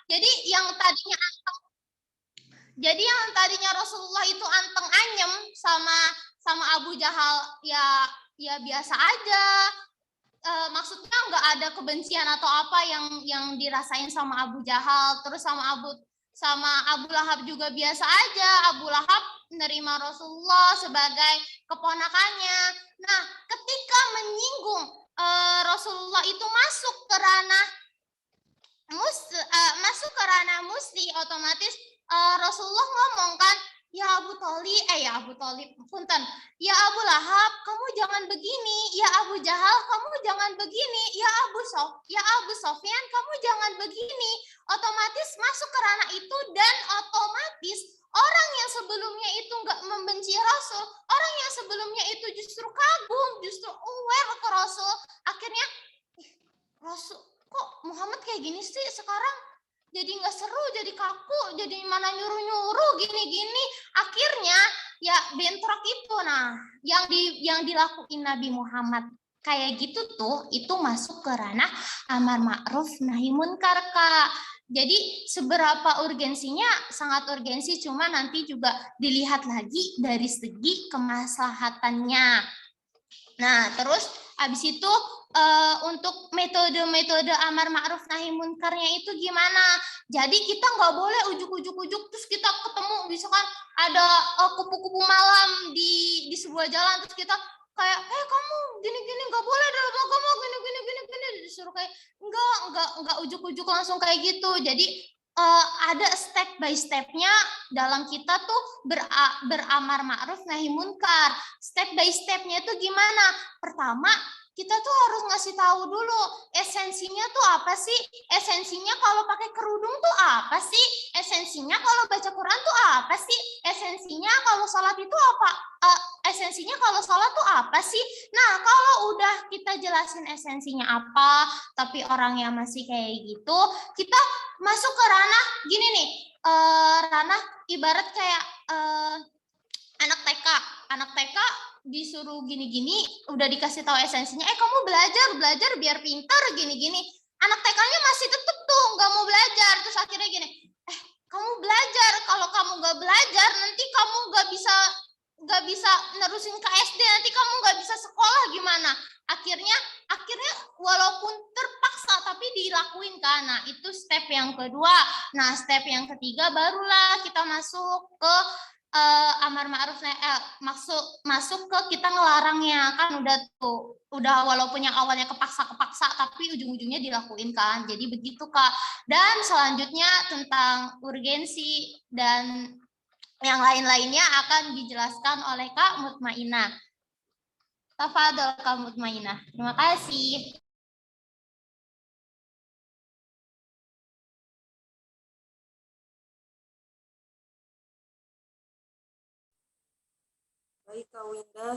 Jadi yang tadinya Rasulullah itu anteng anyem sama Abu Jahal ya biasa aja. Maksudnya nggak ada kebencian atau apa yang dirasain sama Abu Jahal, terus sama Abu Lahab juga biasa aja. Abu Lahab menerima Rasulullah sebagai keponakannya. Nah, ketika menyinggung Rasulullah itu masuk ke ranah musti, otomatis Rasulullah ngomong kan, ya Abu Thalib, punten, ya Abu Lahab, kamu jangan begini, ya Abu Jahal, kamu jangan begini, ya Abu Sofyan, kamu jangan begini. Otomatis masuk ke ranah itu, dan otomatis orang yang sebelumnya itu nggak membenci Rasul, orang yang sebelumnya itu justru kagum, justru aware ke Rasul, akhirnya Rasul kok Muhammad kayak gini sih sekarang, jadi nggak seru, jadi kaku, jadi mana nyuruh-nyuruh gini-gini, akhirnya ya bentrok itu. Nah, yang dilakuin Nabi Muhammad kayak gitu tuh, itu masuk ke ranah amar ma'ruf nahi munkar, Kak. Jadi seberapa urgensinya, sangat urgensi, cuma nanti juga dilihat lagi dari segi kemaslahatannya. Nah, terus habis itu untuk metode-metode amar ma'ruf nahi munkarnya itu gimana? Jadi kita nggak boleh ujuk-ujuk terus kita ketemu misalkan ada kupu-kupu malam di sebuah jalan, terus kita kayak kamu gini-gini nggak boleh dalam agama, gini disuruh kayak nggak ujuk-ujuk langsung kayak gitu. Jadi ada step by stepnya dalam kita tuh beramar ma'ruf nahi munkar. Step by stepnya tuh gimana? Pertama, kita tuh harus ngasih tahu dulu esensinya tuh apa sih? Esensinya kalau pakai kerudung tuh apa sih? Esensinya kalau baca Quran tuh apa sih? Esensinya kalau sholat itu apa? Esensinya kalau sholat tuh apa sih? Nah, kalau udah kita jelasin esensinya apa, tapi orangnya masih kayak gitu, kita masuk ke ranah gini nih, ranah ibarat kayak anak TK disuruh gini-gini, udah dikasih tahu esensinya, kamu belajar biar pintar gini-gini, anak TK-nya masih tetep tuh nggak mau belajar, terus akhirnya gini, kamu belajar, kalau kamu nggak belajar nanti kamu nggak bisa nerusin ke SD, nanti kamu nggak bisa sekolah gimana? Akhirnya walaupun terpaksa tapi dilakuin kan. Nah, itu step yang kedua. Nah, step yang ketiga barulah kita masuk ke amar ma'ruf masuk ke kita ngelarangnya kan, udah walaupun yang awalnya kepaksa tapi ujung-ujungnya dilakuin kan. Jadi begitu, Kak. Dan selanjutnya tentang urgensi dan yang lain-lainnya akan dijelaskan oleh Kak Mutmainah. Tafadhol Kak Mutmainah. Terima kasih. Baik, Kak Winda.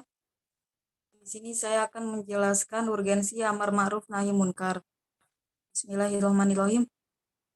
Di sini saya akan menjelaskan urgensi amar ma'ruf nahi munkar. Bismillahirrahmanirrahim.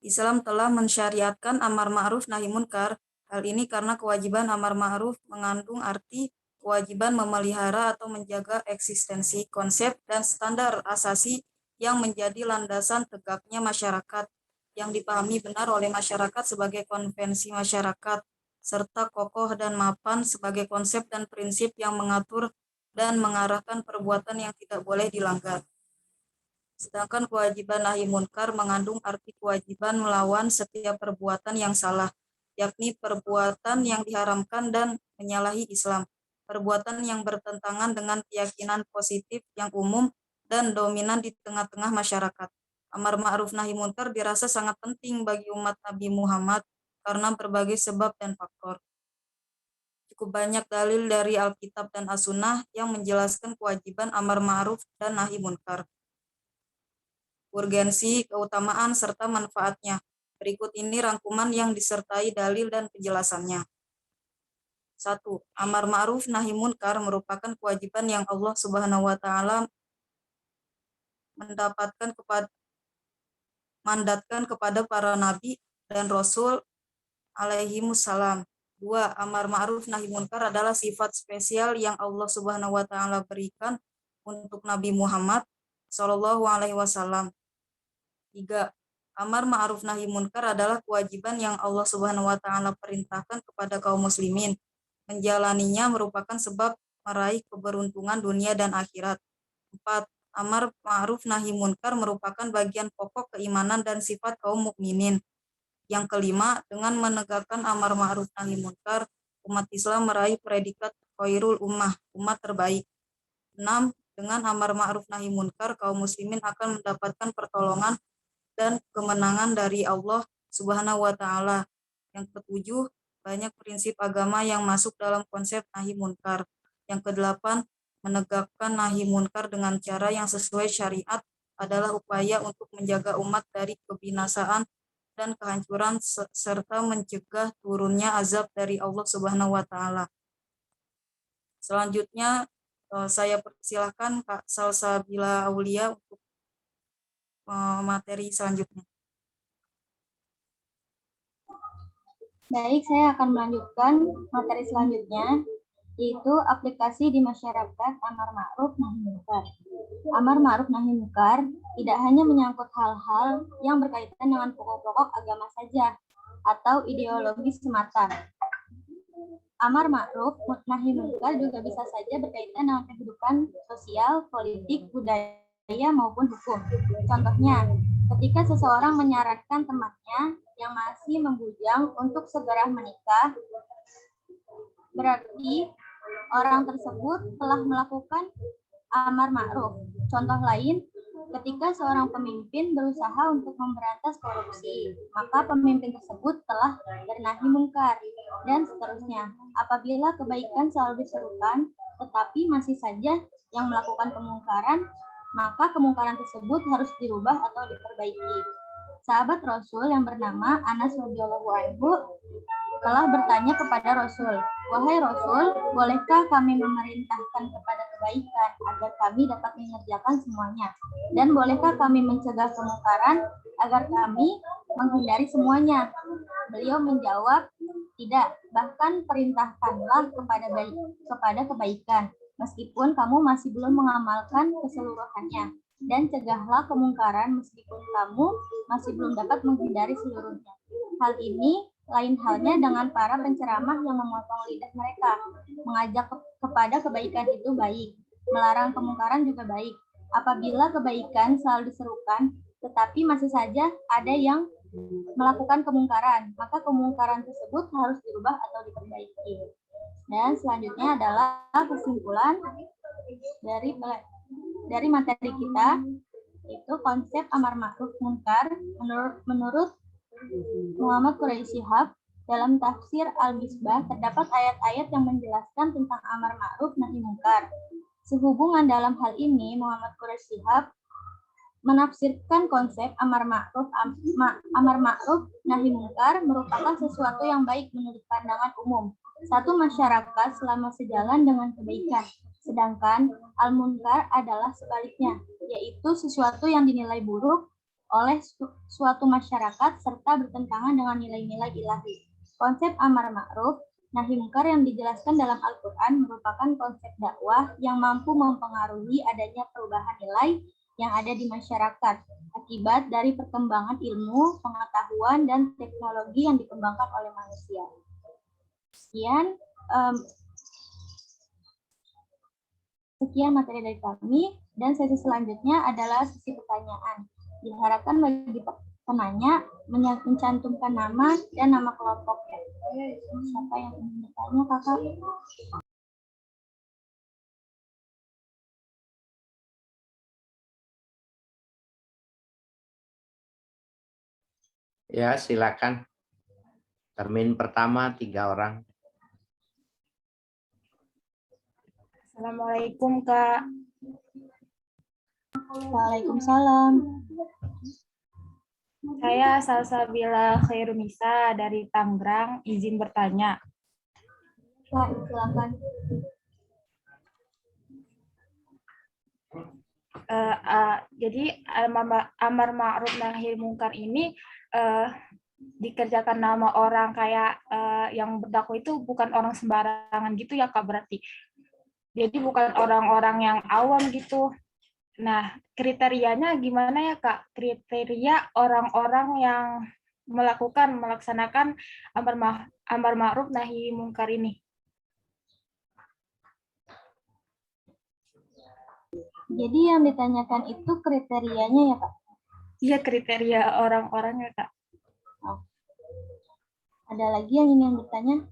Islam telah mensyariatkan amar ma'ruf nahi munkar. Hal ini karena kewajiban amar ma'ruf mengandung arti kewajiban memelihara atau menjaga eksistensi, konsep, dan standar asasi yang menjadi landasan tegaknya masyarakat, yang dipahami benar oleh masyarakat sebagai konvensi masyarakat, serta kokoh dan mapan sebagai konsep dan prinsip yang mengatur dan mengarahkan perbuatan yang tidak boleh dilanggar. Sedangkan kewajiban nahi munkar mengandung arti kewajiban melawan setiap perbuatan yang salah, yakni perbuatan yang diharamkan dan menyalahi Islam, perbuatan yang bertentangan dengan keyakinan positif yang umum dan dominan di tengah-tengah masyarakat. Amar ma'ruf nahi munkar dirasa sangat penting bagi umat Nabi Muhammad karena berbagai sebab dan faktor. Cukup banyak dalil dari Alkitab dan As-Sunnah yang menjelaskan kewajiban amar ma'ruf dan nahi munkar, urgensi, keutamaan, serta manfaatnya. Berikut ini rangkuman yang disertai dalil dan penjelasannya. 1. Amar ma'ruf nahi munkar merupakan kewajiban yang Allah Subhanahu wa taala mandatkan kepada para nabi dan rasul alaihimussalam. 2. Amar ma'ruf nahi munkar adalah sifat spesial yang Allah Subhanahu wa taala berikan untuk Nabi Muhammad sallallahu alaihi wasallam. 3. Amar ma'ruf nahi munkar adalah kewajiban yang Allah Subhanahu wa taala perintahkan kepada kaum muslimin. Menjalaninya merupakan sebab meraih keberuntungan dunia dan akhirat. 4. Amar ma'ruf nahi munkar merupakan bagian pokok keimanan dan sifat kaum mukminin. Yang kelima, dengan menegakkan amar ma'ruf nahi munkar, umat Islam meraih predikat khairul ummah, umat terbaik. 6. Dengan amar ma'ruf nahi munkar, kaum muslimin akan mendapatkan pertolongan dan kemenangan dari Allah Subhanahu wa taala. Yang ketujuh, banyak prinsip agama yang masuk dalam konsep nahi munkar. Yang kedelapan, menegakkan nahi munkar dengan cara yang sesuai syariat adalah upaya untuk menjaga umat dari kebinasaan dan kehancuran serta mencegah turunnya azab dari Allah Subhanahu wa taala. Selanjutnya saya persilahkan Kak Salsabila Aulia untuk materi selanjutnya. Baik, saya akan melanjutkan materi selanjutnya, yaitu aplikasi di masyarakat amar ma'ruf nahi munkar. Amar ma'ruf nahi munkar tidak hanya menyangkut hal-hal yang berkaitan dengan pokok-pokok agama saja atau ideologi semata. Amar ma'ruf nahi munkar juga bisa saja berkaitan dengan kehidupan sosial, politik, budaya, maupun hukum. Contohnya, ketika seseorang menyarankan temannya yang masih membujang untuk segera menikah, berarti orang tersebut telah melakukan amar ma'ruf. Contoh lain, ketika seorang pemimpin berusaha untuk memberantas korupsi, maka pemimpin tersebut telah bernahi munkar, dan seterusnya. Apabila kebaikan selalu diserukan, tetapi masih saja yang melakukan kemungkaran, maka kemungkaran tersebut harus dirubah atau diperbaiki. Sahabat Rasul yang bernama Anas radhiyallahu anhu telah bertanya kepada Rasul, "Wahai Rasul, bolehkah kami memerintahkan kepada kebaikan agar kami dapat mengerjakan semuanya? Dan bolehkah kami mencegah kemungkaran agar kami menghindari semuanya?" Beliau menjawab, "Tidak, bahkan perintahkanlah kepada kebaikan, meskipun kamu masih belum mengamalkan keseluruhannya. Dan cegahlah kemungkaran meskipun kamu masih belum dapat menghindari seluruhnya." Hal ini lain halnya dengan para penceramah yang memotong lidah mereka. Mengajak kepada kebaikan itu baik, melarang kemungkaran juga baik. Apabila kebaikan selalu diserukan, tetapi masih saja ada yang melakukan kemungkaran, maka kemungkaran tersebut harus dirubah atau diperbaiki. Dan selanjutnya adalah kesimpulan dari materi kita, itu konsep amar ma'ruf munkar menurut Muhammad Quraisy Shihab. Dalam tafsir Al-Misbah terdapat ayat-ayat yang menjelaskan tentang amar ma'ruf nahi munkar. Sehubungan dalam hal ini, Muhammad Quraisy Shihab menafsirkan konsep amar ma'ruf nahi munkar merupakan sesuatu yang baik menurut pandangan umum satu masyarakat selama sejalan dengan kebaikan. Sedangkan al-munkar adalah sebaliknya, yaitu sesuatu yang dinilai buruk oleh suatu masyarakat serta bertentangan dengan nilai-nilai ilahi. Konsep amar ma'ruf nahi munkar yang dijelaskan dalam Al-Quran merupakan konsep dakwah yang mampu mempengaruhi adanya perubahan nilai yang ada di masyarakat akibat dari perkembangan ilmu, pengetahuan, dan teknologi yang dikembangkan oleh manusia. Sekian materi dari kami, dan sesi selanjutnya adalah sesi pertanyaan. Diharapkan bagi penanya mencantumkan nama dan nama kelompoknya. Siapa yang ingin bertanya, Kakak? Ya, silakan. Termin pertama 3 orang. Assalamualaikum, Kak. Waalaikumsalam. Saya Salsabila Khairunisa dari Tangerang, izin bertanya. Kak, silakan. Jadi amar ma'ruf nahi munkar ini dikerjakan nama orang kayak yang berdakwah itu bukan orang sembarangan gitu ya, Kak, berarti. Jadi bukan orang-orang yang awam gitu. Nah, kriterianya gimana ya, Kak? Kriteria orang-orang yang melaksanakan amar ma'ruf nahi mungkar ini. Jadi yang ditanyakan itu kriterianya ya, Kak? Iya, kriteria orang-orangnya, Kak. Oh. Ada lagi yang ingin bertanya?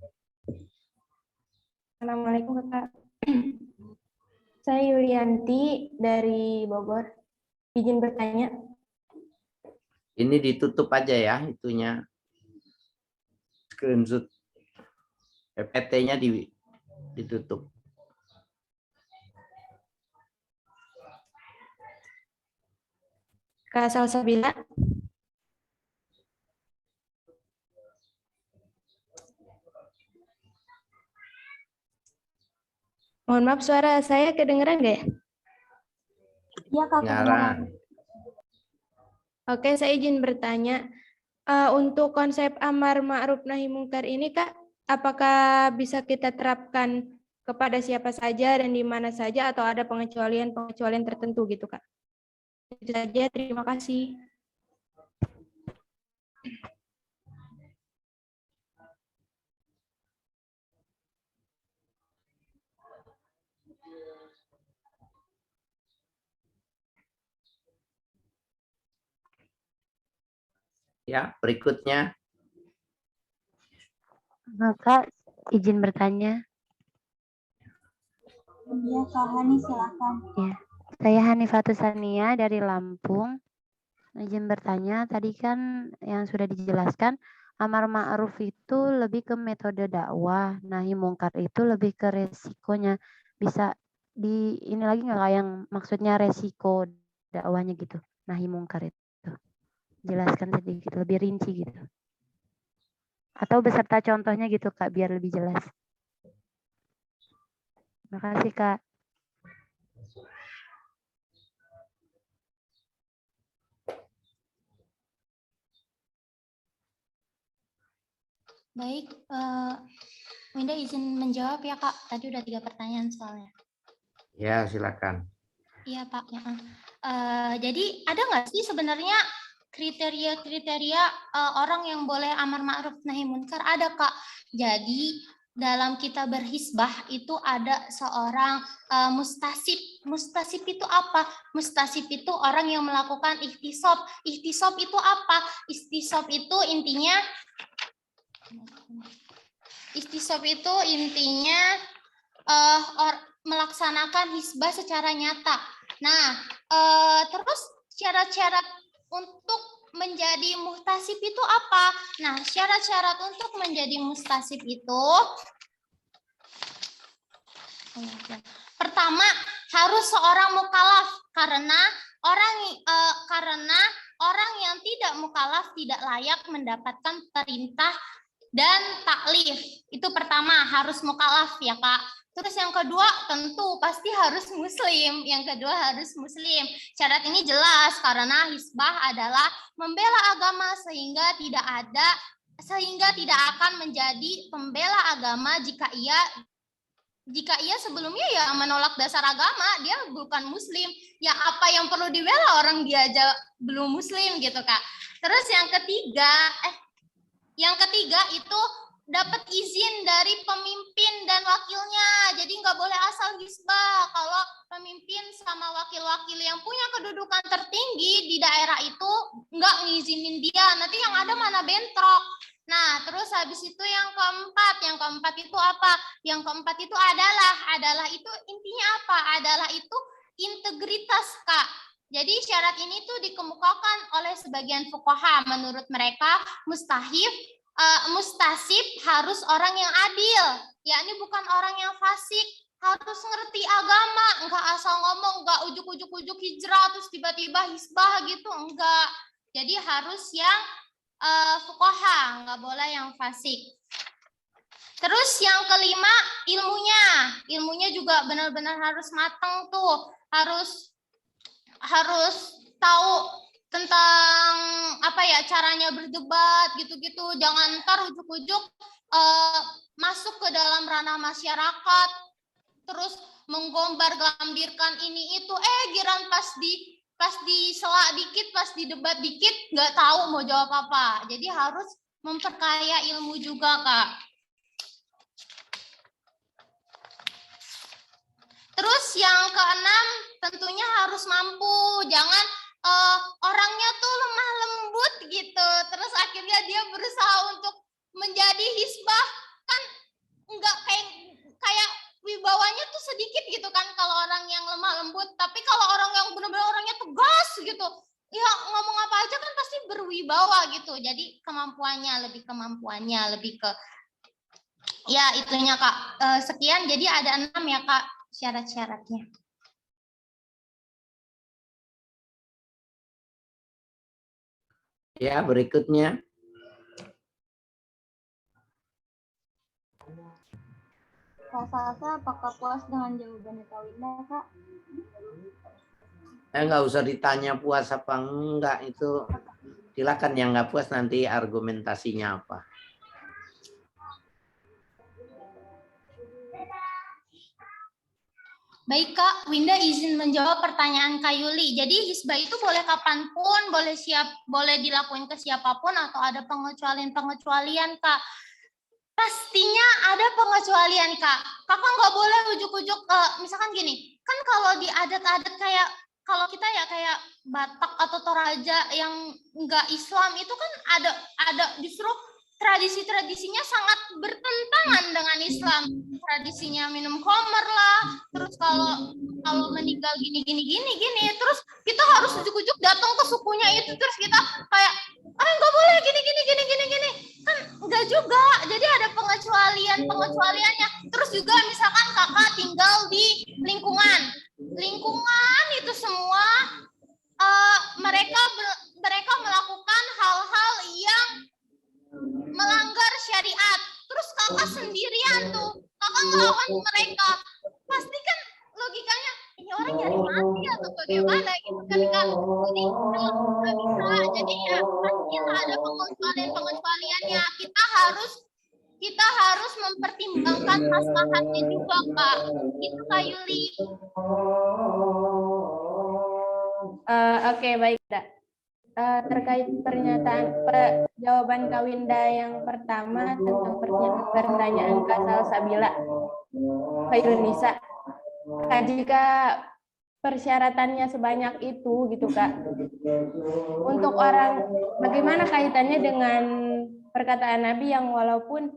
Assalamualaikum, Kak. Saya Yulianti dari Bogor. Izin bertanya. Ini ditutup aja ya itunya. Screenshot PPT-nya ditutup. Kak Salsabila. Mohon maaf, suara saya kedengeran nggak ya? Iya, Kak. Nyaran. Oke, saya izin bertanya. Untuk konsep amar ma'ruf nahi mungkar ini, Kak, apakah bisa kita terapkan kepada siapa saja dan di mana saja atau ada pengecualian tertentu gitu, Kak? Itu saja, terima kasih. Ya, berikutnya. Kak, izin bertanya. Iya, Kak Hani, silakan. Ya, saya Hanifatus Sania dari Lampung. Izin bertanya, tadi kan yang sudah dijelaskan, amar ma'ruf itu lebih ke metode dakwah, nahi mungkar itu lebih ke resikonya. Bisa ini lagi nggak, Kak, yang maksudnya resiko dakwahnya gitu, nahi mungkar itu? Jelaskan sedikit, lebih rinci gitu. Atau beserta contohnya gitu, Kak, biar lebih jelas. Terima kasih, Kak. Baik, Winda izin menjawab ya, Kak. Tadi udah 3 pertanyaan soalnya. Ya, silakan. Iya, Pak. Jadi ada nggak sih sebenarnya kriteria-kriteria orang yang boleh amar ma'ruf nahi munkar? Ada, Kak. Jadi dalam kita berhisbah itu ada seorang mustasib. Mustasib itu apa? Mustasib itu orang yang melakukan ihtisab. Ihtisab itu apa? Ihtisab itu intinya melaksanakan hisbah secara nyata. Nah, terus syarat-syarat untuk menjadi muhtasib itu apa? Nah, syarat-syarat untuk menjadi mustasib itu pertama harus seorang mukallaf karena orang yang tidak mukallaf tidak layak mendapatkan perintah dan taklif. Itu pertama, harus mukallaf ya, Kak. Terus yang kedua tentu pasti harus muslim. Yang kedua harus muslim. Syarat ini jelas karena hisbah adalah membela agama sehingga tidak akan menjadi pembela agama jika ia sebelumnya ya menolak dasar agama, dia bukan muslim. Ya apa yang perlu dibela orang dia aja belum muslim gitu, Kak. Terus yang ketiga itu dapat izin dari pemimpin dan wakilnya. Jadi nggak boleh asal hisbah. Kalau pemimpin sama wakil-wakil yang punya kedudukan tertinggi di daerah itu nggak ngizinin dia, nanti yang ada mana bentrok. Nah, terus habis itu yang keempat itu apa? Yang keempat itu adalah itu intinya apa? Adalah itu integritas, Kak. Jadi syarat ini tuh dikemukakan oleh sebagian fuqaha. Menurut mereka mustasib harus orang yang adil, yakni bukan orang yang fasik, harus ngerti agama, enggak asal ngomong, enggak ujuk-ujuk hijrah terus tiba-tiba hisbah gitu, enggak. Jadi harus yang fuqaha, enggak boleh yang fasik. Terus yang kelima ilmunya juga benar-benar harus matang tuh, harus tahu tentang apa ya caranya berdebat gitu-gitu, jangan ntar ujuk-ujuk masuk ke dalam ranah masyarakat terus menggombar-gambirkan ini itu, giran pas di sela dikit, pas di debat dikit, nggak tahu mau jawab apa. Jadi harus memperkaya ilmu juga, Kak. Terus yang keenam, tentunya harus mampu. Jangan orangnya tuh lemah lembut gitu. Terus akhirnya dia berusaha untuk menjadi hisbah, kan nggak kayak wibawanya tuh sedikit gitu kan kalau orang yang lemah lembut. Tapi kalau orang yang benar-benar orangnya tegas gitu, ya ngomong apa aja kan pasti berwibawa gitu. Jadi kemampuannya lebih ke ya itunya, Kak. Sekian, jadi ada 6 ya, Kak, syarat-syaratnya. Ya, berikutnya. Kak Salsa, apakah puas dengan jawabannya Kak Winda, Kak? Nggak usah ditanya puas apa enggak, itu silakan. Yang nggak puas nanti argumentasinya apa. Baik, Kak, Winda izin menjawab pertanyaan Kak Yuli. Jadi hisbah itu boleh kapanpun, boleh dilakukan ke siapapun, atau ada pengecualian-pengecualian, Kak? Pastinya ada pengecualian, Kak. Kakak nggak boleh ujuk-ujuk, misalkan gini, kan kalau di adat-adat kayak, kalau kita ya kayak Batak atau Toraja yang nggak Islam itu kan ada justru tradisi-tradisinya sangat bertentangan dengan Islam. Tradisinya minum khamar lah, terus kalau meninggal gini, terus kita harus ujuk-ujuk datang ke sukunya itu, terus kita kayak, nggak boleh gini. Kan enggak juga. Jadi ada pengecualiannya. Terus juga misalkan kakak tinggal di lingkungan itu semua mereka melakukan hal-hal yang melanggar syariat. Terus kakak sendirian tuh, kakak ngelawan mereka, pasti kan logikanya ini orang nyari mati atau bagaimana gitu kan, Kak. Jadi nggak bisa. Jadi ya pastilah ada pengecualiannya. Kita harus mempertimbangkan maslahatnya juga, Kak. Itu Kak Yuli. Oke, baik, Kak. Terkait jawaban Kak Winda yang pertama tentang pertanyaan Kak Salsabila, Kak Yunisa, jika persyaratannya sebanyak itu gitu, Kak, untuk orang, bagaimana kaitannya dengan perkataan Nabi yang walaupun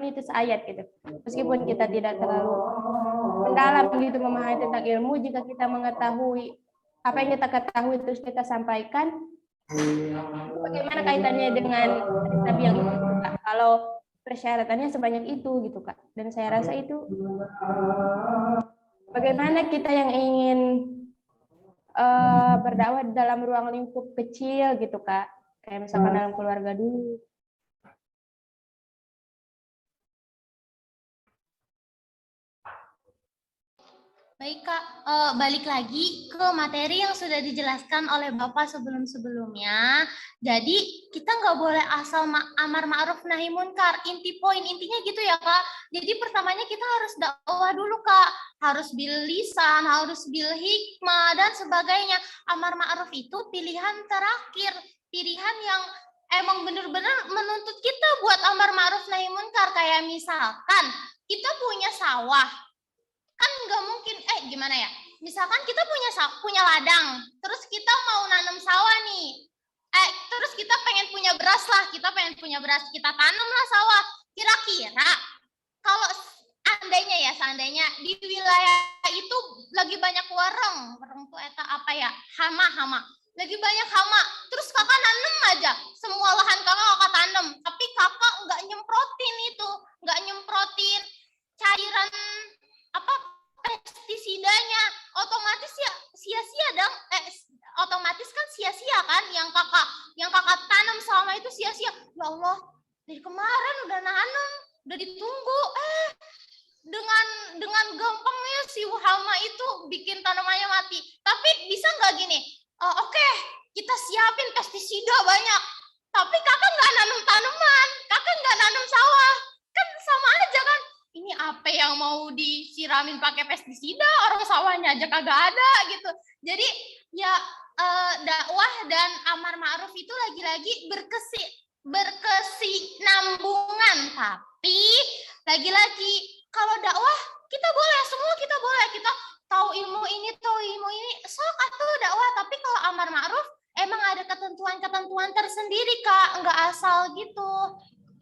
itu seayat gitu, meskipun kita tidak terlalu mendalam gitu memahami tentang ilmu, jika kita mengetahui apa yang kita ketahui terus kita sampaikan, bagaimana kaitannya dengan Nabi yang itu, Kak? Kalau persyaratannya sebanyak itu gitu, Kak. Dan saya rasa itu bagaimana kita yang ingin berdakwah dalam ruang lingkup kecil gitu, Kak. Kayak misalkan dalam keluarga dulu. Baik, Kak, balik lagi ke materi yang sudah dijelaskan oleh Bapak sebelum-sebelumnya. Jadi kita nggak boleh asal amar ma'ruf nahi munkar. Intinya gitu ya, Kak. Jadi pertamanya kita harus dakwah dulu, Kak. Harus bil lisan, harus bil hikmah, dan sebagainya. Amar ma'ruf itu pilihan terakhir. Pilihan yang emang benar-benar menuntut kita buat amar ma'ruf nahi munkar. Kayak misalkan kita punya sawah. Kan nggak mungkin, gimana ya, misalkan kita punya ladang, terus kita mau nanam sawah nih, terus kita pengen punya beras, kita tanamlah sawah. Kira-kira kalau seandainya di wilayah itu lagi banyak wareng tuh eta apa ya, hama, lagi banyak hama, terus kakak nanem aja, semua lahan kakak tanam, tapi kakak nggak nyemprotin cairan pestisidanya, otomatis ya sia-sia dong. Otomatis kan sia-sia kan yang kakak tanam selama itu sia-sia. Ya Allah, dari kemarin udah nanam, udah ditunggu, dengan gampangnya si hama itu bikin tanamannya mati. Tapi bisa nggak gini? Oke, kita siapin pestisida banyak, tapi kakak nggak nanam tanaman, kakak nggak nanam sawah, kan sama aja kan? Ini apa yang yang mau disiramin pakai pestisida, orang sawahnya aja kagak ada gitu. Jadi ya dakwah dan amar ma'ruf itu lagi-lagi berkesinambungan, tapi lagi-lagi kalau dakwah kita boleh, semua kita boleh, kita tahu ilmu ini, sok atuh dakwah. Tapi kalau amar ma'ruf emang ada ketentuan-ketentuan tersendiri, Kak, nggak asal gitu.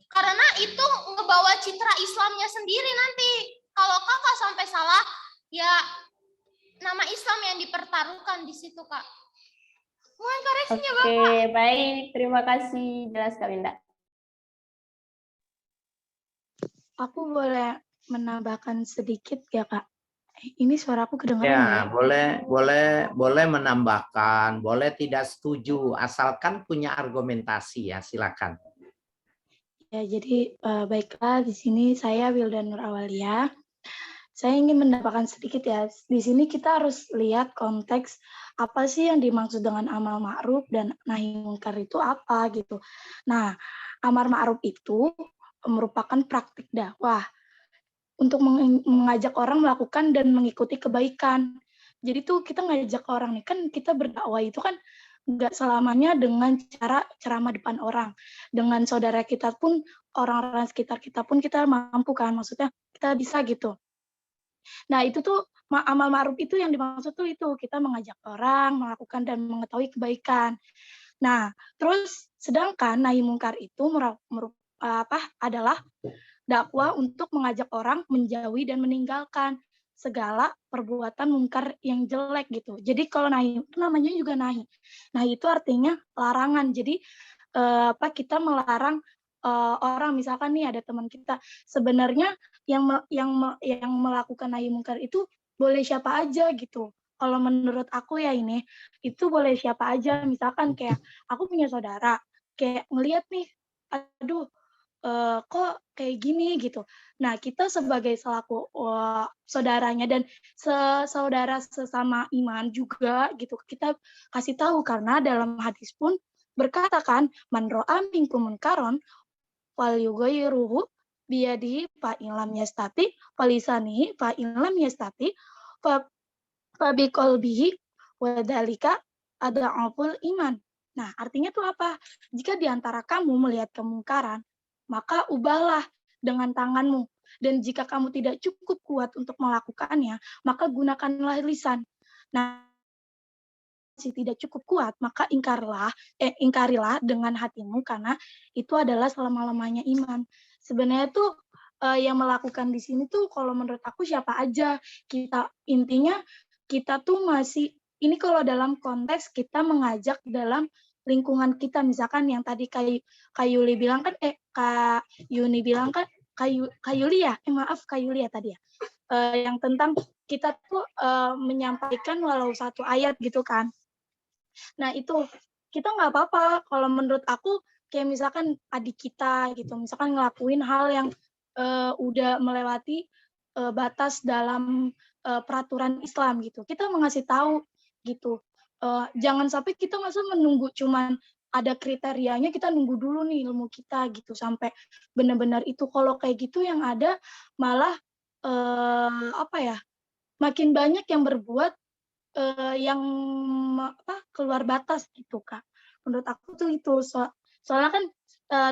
Karena itu ngebawa citra Islamnya sendiri nanti. Kalau Kakak sampai salah, ya nama Islam yang dipertaruhkan di situ, Kak. Mohon koreksinya, Bapak. Oke, baik. Terima kasih. Jelas, Kak Winda. Aku boleh menambahkan sedikit ya, Kak? Ini suaraku kedengaran Ya, nggak ya? boleh menambahkan, boleh tidak setuju, asalkan punya argumentasi ya, silakan. Ya, jadi baiklah, di sini saya Wildan Nur Awalia. Saya ingin menambahkan sedikit ya. Di sini kita harus lihat konteks apa sih yang dimaksud dengan amar ma'ruf dan nahi munkar itu apa gitu. Nah, amar ma'ruf itu merupakan praktik dakwah untuk mengajak orang melakukan dan mengikuti kebaikan. Jadi tuh kita ngajak orang nih, kan kita berdakwah itu kan nggak selamanya dengan cara ceramah depan orang. Dengan saudara kita pun, orang-orang sekitar kita pun kita mampu kan, maksudnya kita bisa gitu. Nah itu tuh amal ma'ruf itu yang dimaksud tuh itu, kita mengajak orang melakukan dan mengetahui kebaikan. Nah terus sedangkan nahi mungkar itu adalah dakwah untuk mengajak orang menjauhi dan meninggalkan segala perbuatan mungkar yang jelek gitu. Jadi kalau nahi itu namanya juga nahi. Nahi itu artinya larangan. Jadi kita melarang orang, misalkan nih ada teman kita, sebenarnya yang melakukan nahi mungkar itu boleh siapa aja gitu. Kalau menurut aku ya ini, itu boleh siapa aja. Misalkan kayak aku punya saudara, kayak ngelihat nih, aduh kok kayak gini gitu. Nah, kita sebagai selaku saudaranya dan saudara sesama iman juga gitu, kita kasih tahu karena dalam hadis pun berkata kan, man ra'a minkum munkaron falyughayyirhu biyadihi fa in lam yastati fa lisanihi fa in lam yastati fa biqalbihi wa dzalika ad'aful iman. Nah, artinya tuh apa? Jika di antara kamu melihat kemungkaran, maka ubahlah dengan tanganmu. Dan jika kamu tidak cukup kuat untuk melakukannya, maka gunakanlah lisan. Nah, jika tidak cukup kuat, maka ingkarilah dengan hatimu, karena itu adalah selama-lamanya iman. Sebenarnya tuh yang melakukan di sini tuh kalau menurut aku siapa aja. Intinya kita tuh masih, ini kalau dalam konteks kita mengajak dalam lingkungan kita, misalkan yang tadi Kak Yuli bilang kan, Kak Yuni bilang kan, Kak Yuli ya, maaf Kak Yuli ya tadi ya, yang tentang kita tuh menyampaikan walau satu ayat gitu kan. Nah itu kita nggak apa-apa kalau menurut aku, kayak misalkan adik kita gitu, misalkan ngelakuin hal yang udah melewati batas dalam peraturan Islam gitu, kita mengasih tahu gitu. Jangan sampai kita masa menunggu cuman ada kriterianya, kita nunggu dulu nih ilmu kita gitu sampai benar-benar itu. Kalau kayak gitu yang ada malah makin banyak yang berbuat yang keluar batas gitu, Kak. Menurut aku tuh itu. Soalnya kan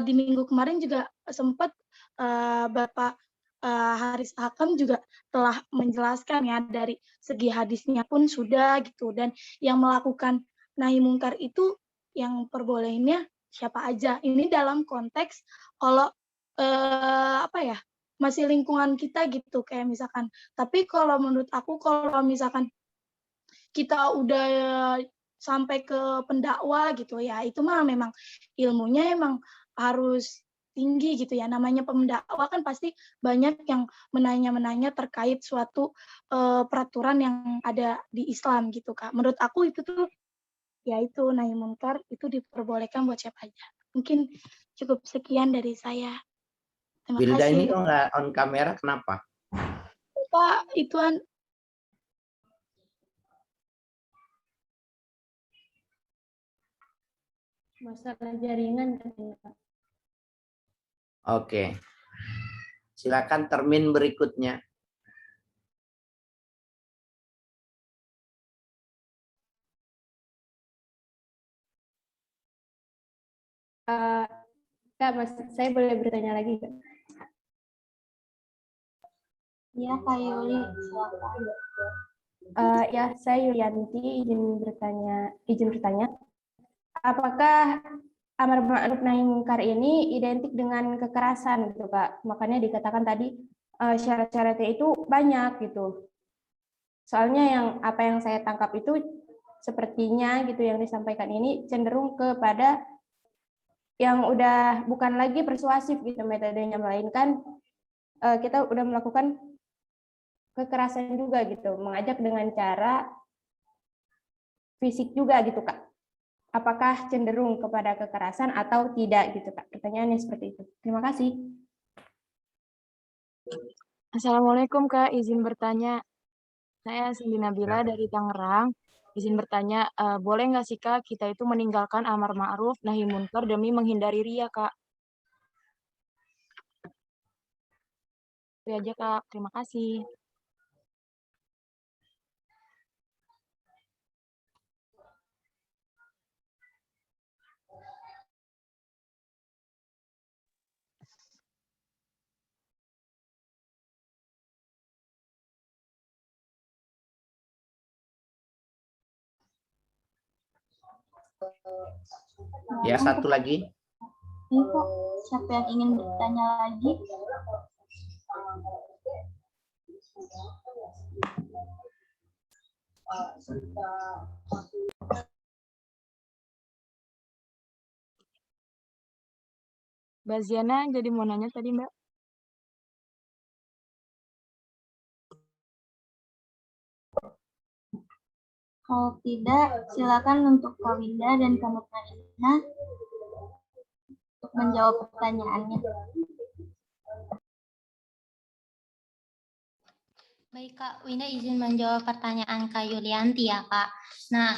di minggu kemarin juga sempat Bapak Haris Hakam juga telah menjelaskan ya, dari segi hadisnya pun sudah gitu, dan yang melakukan nahi mungkar itu yang perbolehinnya siapa aja. Ini dalam konteks kalau masih lingkungan kita gitu, kayak misalkan. Tapi kalau menurut aku, kalau misalkan kita udah sampai ke pendakwa gitu ya, itu mah memang ilmunya emang harus tinggi gitu ya. Namanya pendakwa kan pasti banyak yang menanya terkait suatu peraturan yang ada di Islam gitu, Kak. Menurut aku itu tuh ya itu nahi munkar itu diperbolehkan buat siapa aja. Mungkin cukup sekian dari saya. Terima Wilda kasih. ini kok nggak on kamera, kenapa? Pak, ituan Masalah jaringan katanya, Pak. Oke. Silakan termin berikutnya. Kak, saya boleh bertanya lagi, Kak? Ya, Kak Yuli, silakan. Ya, saya Yulianti izin bertanya. Apakah amar ma'ruf nahi mungkar ini identik dengan kekerasan gitu, Kak? Makanya dikatakan tadi syarat-syaratnya itu banyak gitu. Soalnya apa yang saya tangkap itu sepertinya gitu yang disampaikan ini cenderung kepada yang udah bukan lagi persuasif gitu metodenya, melainkan kita udah melakukan kekerasan juga gitu, mengajak dengan cara fisik juga gitu, Kak. Apakah cenderung kepada kekerasan atau tidak gitu, Kak? Pertanyaannya seperti itu. Terima kasih. Assalamualaikum Kak, izin bertanya. Saya Cindy Nabila dari Tangerang. Izin bertanya, boleh nggak sih Kak kita itu meninggalkan amar ma'ruf nahi munkar demi menghindari ria, Kak? Itu aja Kak, terima kasih. Ya, satu lagi. Ini Kak, siapa yang ingin bertanya lagi? Mbak Ziana jadi mau nanya tadi Mbak. Kalau tidak, silakan untuk Kak Winda dan Kak Mutmainah untuk menjawab pertanyaannya. Baik Kak, Winda izin menjawab pertanyaan Kak Yulianti ya Kak. Nah,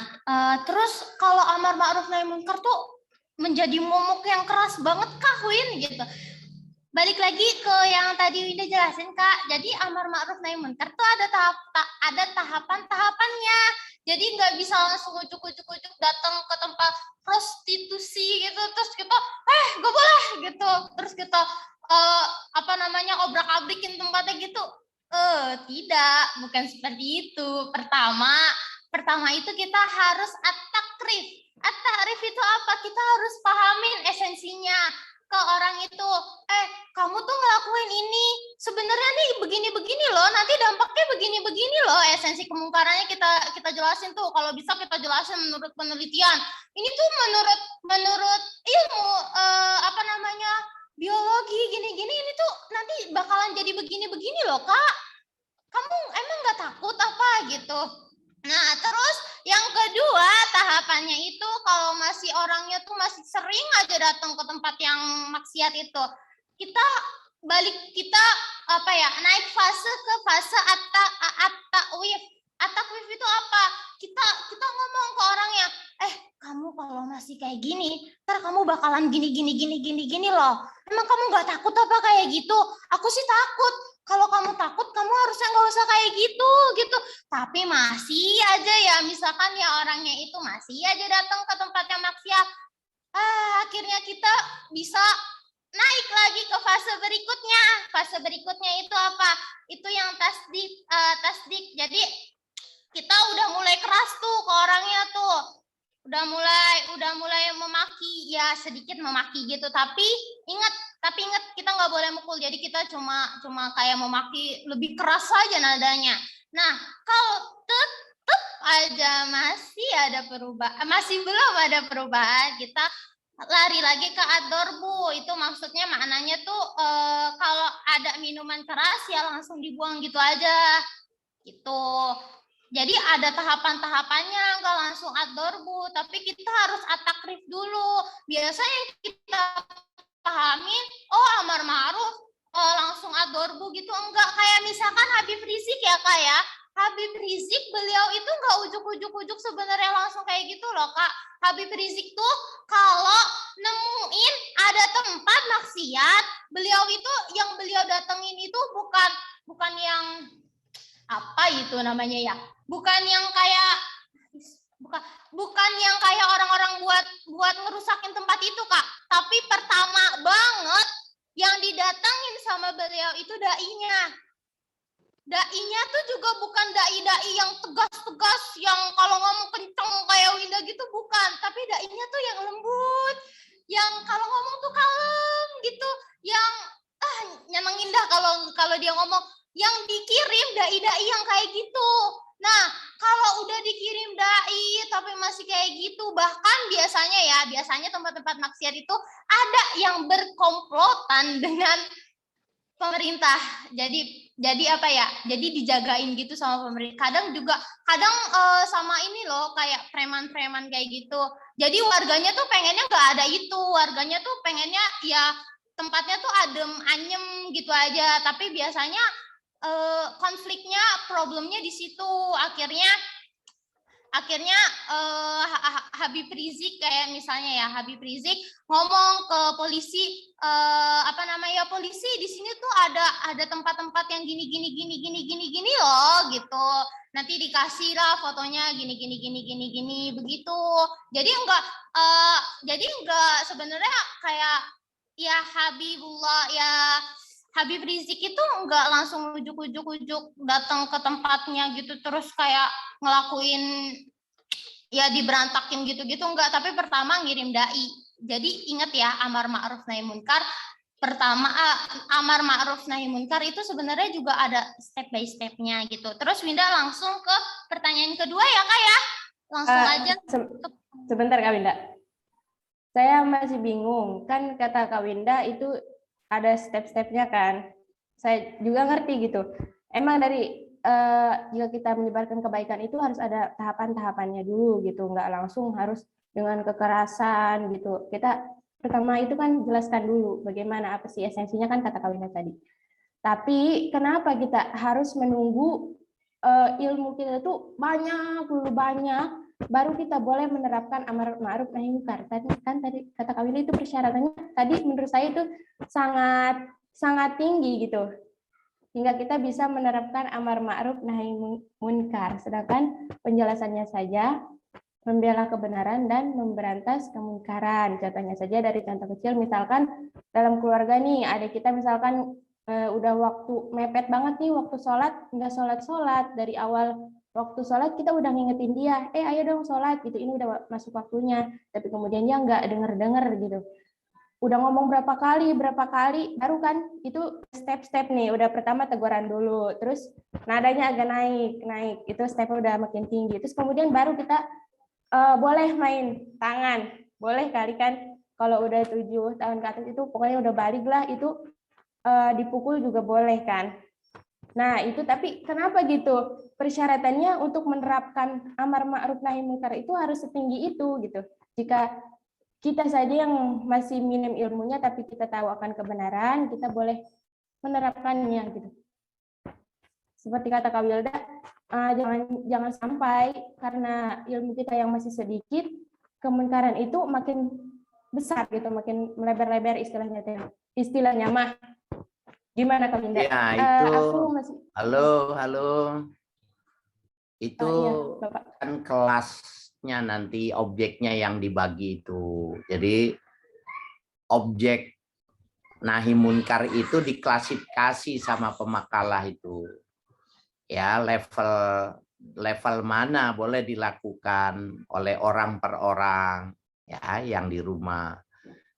terus kalau amar ma'ruf nahi munkar tuh menjadi momok yang keras banget Kak Win gitu. Balik lagi ke yang tadi Winda jelasin Kak. Jadi amar ma'ruf nahi munkar tuh ada tahapan-tahapannya. Jadi nggak bisa langsung ujuk-ujuk datang ke tempat prostitusi gitu terus kita gak boleh gitu. Terus kita obrak-abrikin tempatnya gitu. Tidak, bukan seperti itu. Pertama itu kita harus at-takrif. At-takrif itu apa? Kita harus pahamin esensinya ke orang itu. Kamu tuh ngelakuin ini. Sebenarnya nih begini-begini loh. Nanti dampaknya begini-begini loh. Esensi kemungkarannya kita jelasin tuh. Kalau bisa kita jelasin menurut penelitian. Ini tuh menurut ilmu biologi gini-gini ini tuh nanti bakalan jadi begini-begini loh Kak. Kamu emang nggak takut apa gitu? Nah terus yang kedua tahapannya itu kalau masih orangnya tuh masih sering aja datang ke tempat yang maksiat itu, kita naik fase ke fase at-takwif. At-takwif itu apa? Kita ngomong ke orangnya, kamu kalau masih kayak gini, ntar kamu bakalan gini loh. Emang kamu nggak takut apa kayak gitu? Aku sih takut. Kalau kamu takut, kamu harusnya nggak usah kayak gitu. Tapi masih aja ya, misalkan ya orangnya itu masih aja datang ke tempat yang maksiat. Akhirnya kita bisa naik lagi ke fase berikutnya. Fase berikutnya itu apa? Itu yang tasdik. Jadi kita udah mulai keras tuh ke orangnya tuh. Udah mulai memaki, ya sedikit memaki gitu. Tapi ingat kita nggak boleh mukul. Jadi kita cuma kayak memaki lebih keras aja nadanya. Nah, kalau tetap aja masih belum ada perubahan, kita lari lagi ke ad-dorbu. Itu maksudnya maknanya tuh kalau ada minuman keras ya langsung dibuang gitu aja. Gitu. Jadi ada tahapan-tahapannya, nggak langsung ad-dorbu, tapi kita harus at-takrif dulu. Biasanya yang kita pahamin, amar ma'ruf langsung ad-dorbu gitu, enggak. Kayak misalkan Habib Rizik ya Kak ya. Habib Rizik beliau itu nggak ujuk-ujuk sebenarnya langsung kayak gitu loh Kak. Habib Rizik tuh kalau nemuin ada tempat maksiat, beliau itu yang beliau datengin itu bukan yang apa itu namanya ya, bukan yang kayak bukan yang kayak orang-orang buat ngerusakin tempat itu, Kak. Tapi pertama banget yang didatangin sama beliau itu dai-nya. Dai-nya tuh juga bukan dai-dai yang tegas-tegas, yang kalau ngomong kenceng kayak Winda gitu, bukan. Tapi dai-nya tuh yang lembut, yang kalau ngomong tuh kalem gitu, yang nyenengin dah kalau dia ngomong. Yang dikirim dai-dai yang kayak gitu. Nah, kalau udah dikirim dai tapi masih kayak gitu, bahkan biasanya tempat-tempat maksiat itu ada yang berkomplotan dengan pemerintah. Jadi apa ya? Jadi dijagain gitu sama pemerintah. Kadang sama ini loh, kayak preman-preman kayak gitu. Jadi warganya tuh pengennya nggak ada itu. Warganya tuh pengennya ya tempatnya tuh adem, anyem gitu aja. Tapi biasanya konfliknya, problemnya di situ. Akhirnya Habib Rizik kayak misalnya ya, Habib Rizik ngomong ke polisi, polisi di sini tuh ada tempat-tempat yang gini loh gitu. Nanti dikasih lah fotonya gini begitu. Jadi enggak sebenarnya kayak ya Habib Rizik itu enggak langsung ujuk-ujuk datang ke tempatnya gitu terus kayak ngelakuin ya diberantakin gitu-gitu enggak, tapi pertama ngirim dai. Jadi ingat ya, amar ma'ruf nahi munkar. Pertama amar ma'ruf nahi munkar itu sebenarnya juga ada step by stepnya gitu. Terus Winda langsung ke pertanyaan kedua ya Kak ya. Langsung aja. Sebentar Kak Winda. Saya masih bingung, kan kata Kak Winda itu ada step-stepnya kan. Saya juga ngerti gitu. Emang dari jika kita menyebarkan kebaikan itu harus ada tahapan-tahapannya dulu gitu, nggak langsung harus dengan kekerasan gitu. Kita pertama itu kan jelaskan dulu bagaimana, apa sih esensinya kan kata Kak Winda tadi. Tapi kenapa kita harus menunggu ilmu kita itu banyak baru kita boleh menerapkan amar ma'ruf nahi munkar. Tadi kata Kak Winda itu persyaratannya tadi menurut saya itu sangat tinggi gitu. Hingga kita bisa menerapkan amar ma'ruf nahi munkar. Sedangkan penjelasannya saja membela kebenaran dan memberantas kemungkaran. Contohnya saja dari contoh kecil, misalkan dalam keluarga nih, adik kita misalkan udah waktu mepet banget nih waktu sholat, nggak sholat dari awal waktu sholat kita udah ngingetin dia, ayo dong sholat gitu, ini udah masuk waktunya, tapi kemudian dia nggak denger gitu. Udah ngomong berapa kali, baru kan itu step-step nih. Udah pertama teguran dulu, terus nadanya agak naik, itu step udah makin tinggi. Terus kemudian baru kita boleh main tangan, boleh kali kan kalau udah 7 tahun ke atas itu pokoknya udah balik lah, itu dipukul juga boleh kan. Nah itu tapi kenapa gitu? Persyaratannya untuk menerapkan amar ma'ruf nahi munkar itu harus setinggi itu gitu. Jika kita saja yang masih minim ilmunya tapi kita tahu akan kebenaran, kita boleh menerapkannya gitu. Seperti kata Kak Wilda, jangan sampai karena ilmu kita yang masih sedikit, kemungkaran itu makin besar gitu, makin melebar-lebar istilahnya mah. Gimana Kak Wilda? Ya, itu aku masih... Halo. Itu iya, kan kelasnya nanti objeknya yang dibagi itu. Jadi objek nahi munkar itu diklasifikasi sama pemakalah itu. Ya, level mana boleh dilakukan oleh orang per orang ya yang di rumah.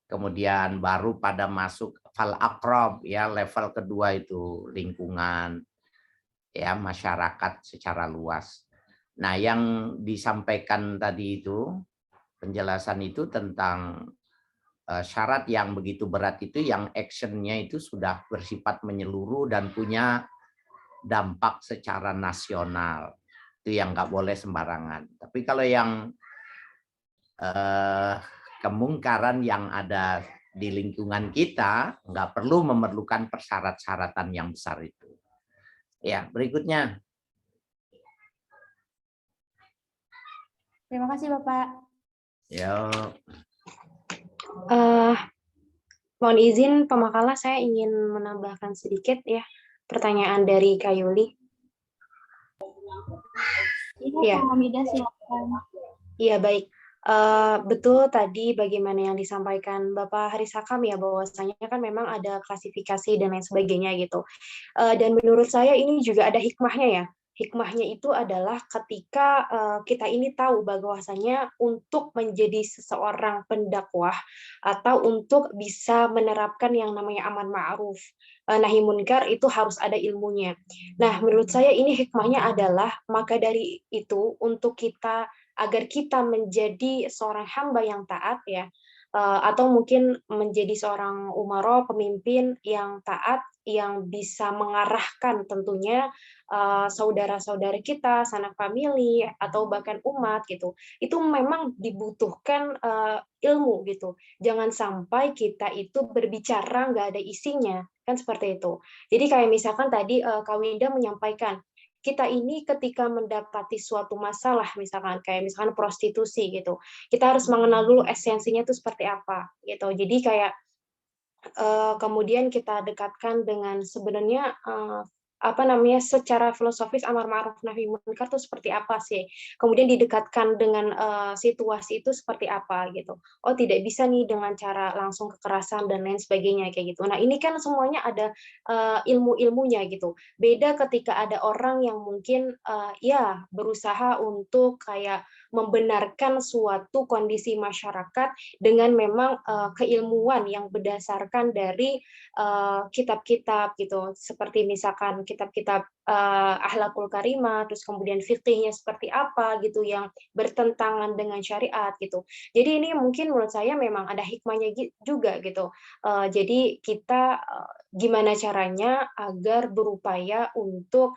Kemudian baru pada masuk fal aqrab ya, level kedua itu lingkungan ya, masyarakat secara luas. Nah, yang disampaikan tadi itu penjelasan itu tentang syarat yang begitu berat itu, yang actionnya itu sudah bersifat menyeluruh dan punya dampak secara nasional. Itu yang nggak boleh sembarangan. Tapi kalau yang kemungkaran yang ada di lingkungan kita nggak perlu memerlukan persyarat-syaratan yang besar itu. Ya, berikutnya. Terima kasih Bapak. Ya. Mohon izin pemakalah, saya ingin menambahkan sedikit ya pertanyaan dari Kak Yuli. Iya, Kak Hamida, silakan. Iya, baik. Betul tadi bagaimana yang disampaikan Bapak Haris Hakam ya, bahwasanya kan memang ada klasifikasi dan lain sebagainya gitu. Dan menurut saya ini juga ada hikmahnya ya. Hikmahnya itu adalah ketika kita ini tahu bahwasanya untuk menjadi seseorang pendakwah atau untuk bisa menerapkan yang namanya amar ma'ruf, nahi munkar itu harus ada ilmunya. Nah, menurut saya ini hikmahnya adalah maka dari itu untuk kita agar kita menjadi seorang hamba yang taat ya, atau mungkin menjadi seorang umaro, pemimpin yang taat, yang bisa mengarahkan tentunya saudara-saudara kita, sanak famili, atau bahkan umat gitu. Itu memang dibutuhkan ilmu gitu. Jangan sampai kita itu berbicara nggak ada isinya, kan seperti itu. Jadi kayak misalkan tadi Kak Winda menyampaikan, kita ini ketika mendapati suatu masalah, misalkan kayak misalkan prostitusi gitu, kita harus mengenal dulu esensinya itu seperti apa gitu. Jadi kayak kemudian kita dekatkan dengan sebenarnya apa namanya, secara filosofis amar ma'ruf nahi munkar itu seperti apa sih? Kemudian didekatkan dengan situasi itu seperti apa gitu. Oh, tidak bisa nih dengan cara langsung kekerasan dan lain sebagainya kayak gitu. Nah, ini kan semuanya ada ilmu-ilmunya gitu. Beda ketika ada orang yang mungkin ya berusaha untuk kayak membenarkan suatu kondisi masyarakat dengan memang keilmuan yang berdasarkan dari kitab-kitab gitu, seperti misalkan kitab-kitab akhlakul karimah, terus kemudian fikihnya seperti apa gitu yang bertentangan dengan syariat gitu. Jadi ini mungkin menurut saya memang ada hikmahnya juga gitu. Jadi kita gimana caranya agar berupaya untuk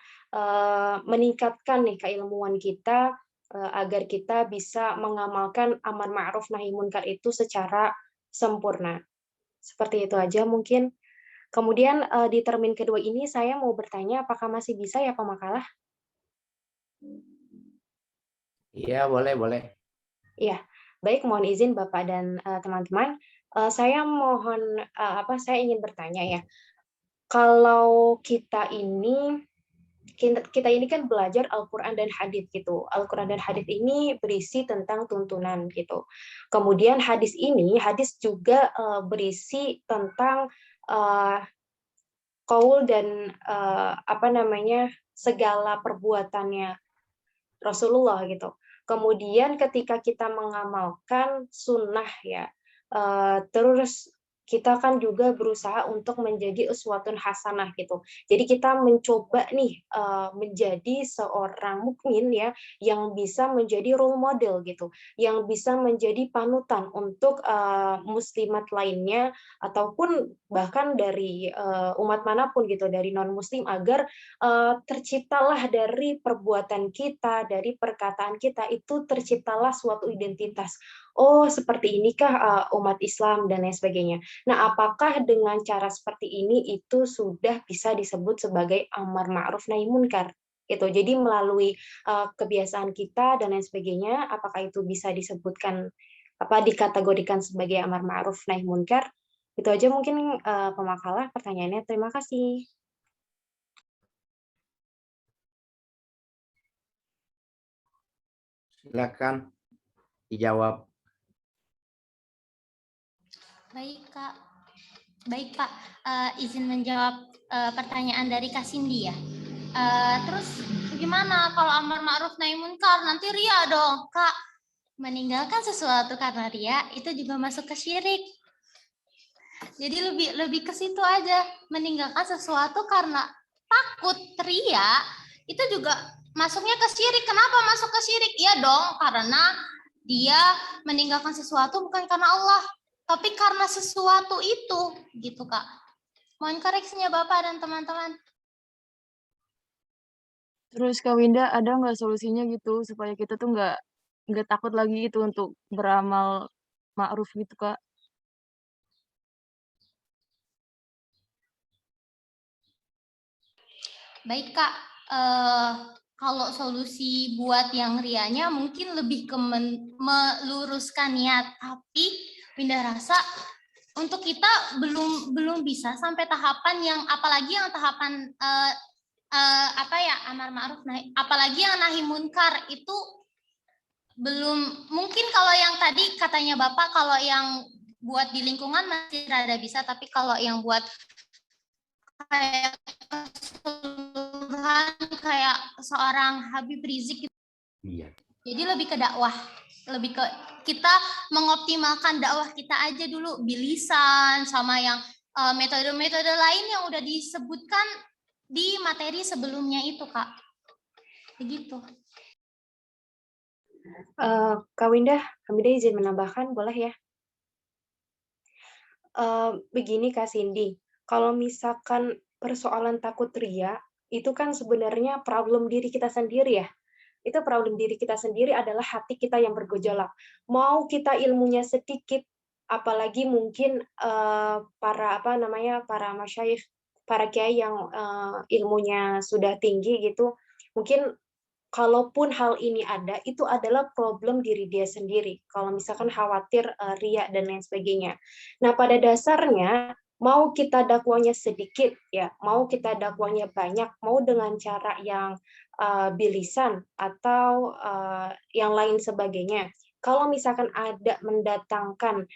meningkatkan nih keilmuan kita agar kita bisa mengamalkan amar ma'ruf nahi munkar itu secara sempurna. Seperti itu aja mungkin. Kemudian di termin kedua ini saya mau bertanya apakah masih bisa ya Pak Makalah? Iya, boleh, boleh. Iya, baik, mohon izin Bapak dan teman-teman. Saya mohon saya ingin bertanya ya. Kalau kita ini kan belajar Al-Quran dan Hadits gitu. Al-Quran dan Hadits ini berisi tentang tuntunan gitu. Kemudian hadis juga berisi tentang qaul dan segala perbuatannya Rasulullah gitu. Kemudian ketika kita mengamalkan sunnah ya, terus kita kan juga berusaha untuk menjadi uswatun hasanah gitu. Jadi kita mencoba nih menjadi seorang mukmin ya yang bisa menjadi role model gitu, yang bisa menjadi panutan untuk muslimat lainnya ataupun bahkan dari umat manapun gitu, dari non muslim agar terciptalah dari perbuatan kita, dari perkataan kita itu terciptalah suatu identitas. Oh, seperti inikah umat Islam dan lain sebagainya. Nah, apakah dengan cara seperti ini itu sudah bisa disebut sebagai amar ma'ruf nahi munkar? Itu. Jadi melalui kebiasaan kita dan lain sebagainya, apakah itu bisa disebutkan dikategorikan sebagai amar ma'ruf nahi munkar? Itu aja mungkin pemakalah pertanyaannya. Terima kasih. Silakan dijawab. Baik, Kak. Baik, Pak. Izin menjawab pertanyaan dari Kak Cindy ya. Terus gimana kalau amar ma'ruf nahi munkar? Nanti ria dong, Kak. Meninggalkan sesuatu karena ria itu juga masuk ke syirik. Jadi lebih ke situ aja. Meninggalkan sesuatu karena takut ria itu juga masuknya ke syirik. Kenapa masuk ke syirik? Iya dong, karena dia meninggalkan sesuatu bukan karena Allah, tapi karena sesuatu itu, gitu Kak. Mohon koreksinya Bapak dan teman-teman. Terus Kak Winda, ada nggak solusinya gitu supaya kita tuh nggak takut lagi gitu untuk beramal ma'ruf gitu Kak? Baik Kak, kalau solusi buat yang rianya mungkin lebih ke meluruskan niat, tapi Winda rasa untuk kita belum bisa sampai tahapan yang apalagi yang tahapan amar ma'ruf nahi, apalagi yang nahi munkar itu belum, mungkin kalau yang tadi katanya Bapak, kalau yang buat di lingkungan masih rada bisa, tapi kalau yang buat kayak keseluruhan kayak seorang Habib Rizik gitu. Iya. Jadi lebih ke dakwah, lebih ke kita mengoptimalkan dakwah kita aja dulu, bilisan sama yang metode-metode lain yang udah disebutkan di materi sebelumnya itu, Kak. Begitu. Kak Windah, izin menambahkan, boleh ya? Begini Kak Cindy, kalau misalkan persoalan takut ria, itu kan sebenarnya problem diri kita sendiri ya. Itu problem diri kita sendiri adalah hati kita yang bergejolak. Mau kita ilmunya sedikit, apalagi mungkin para masyayikh, para kiai yang ilmunya sudah tinggi gitu, mungkin kalaupun hal ini ada, itu adalah problem diri dia sendiri. Kalau misalkan khawatir ria dan lain sebagainya. Nah, pada dasarnya mau kita dakwanya sedikit ya, mau kita dakwanya banyak, mau dengan cara yang bilisan atau yang lain sebagainya. Kalau misalkan ada mendatangkan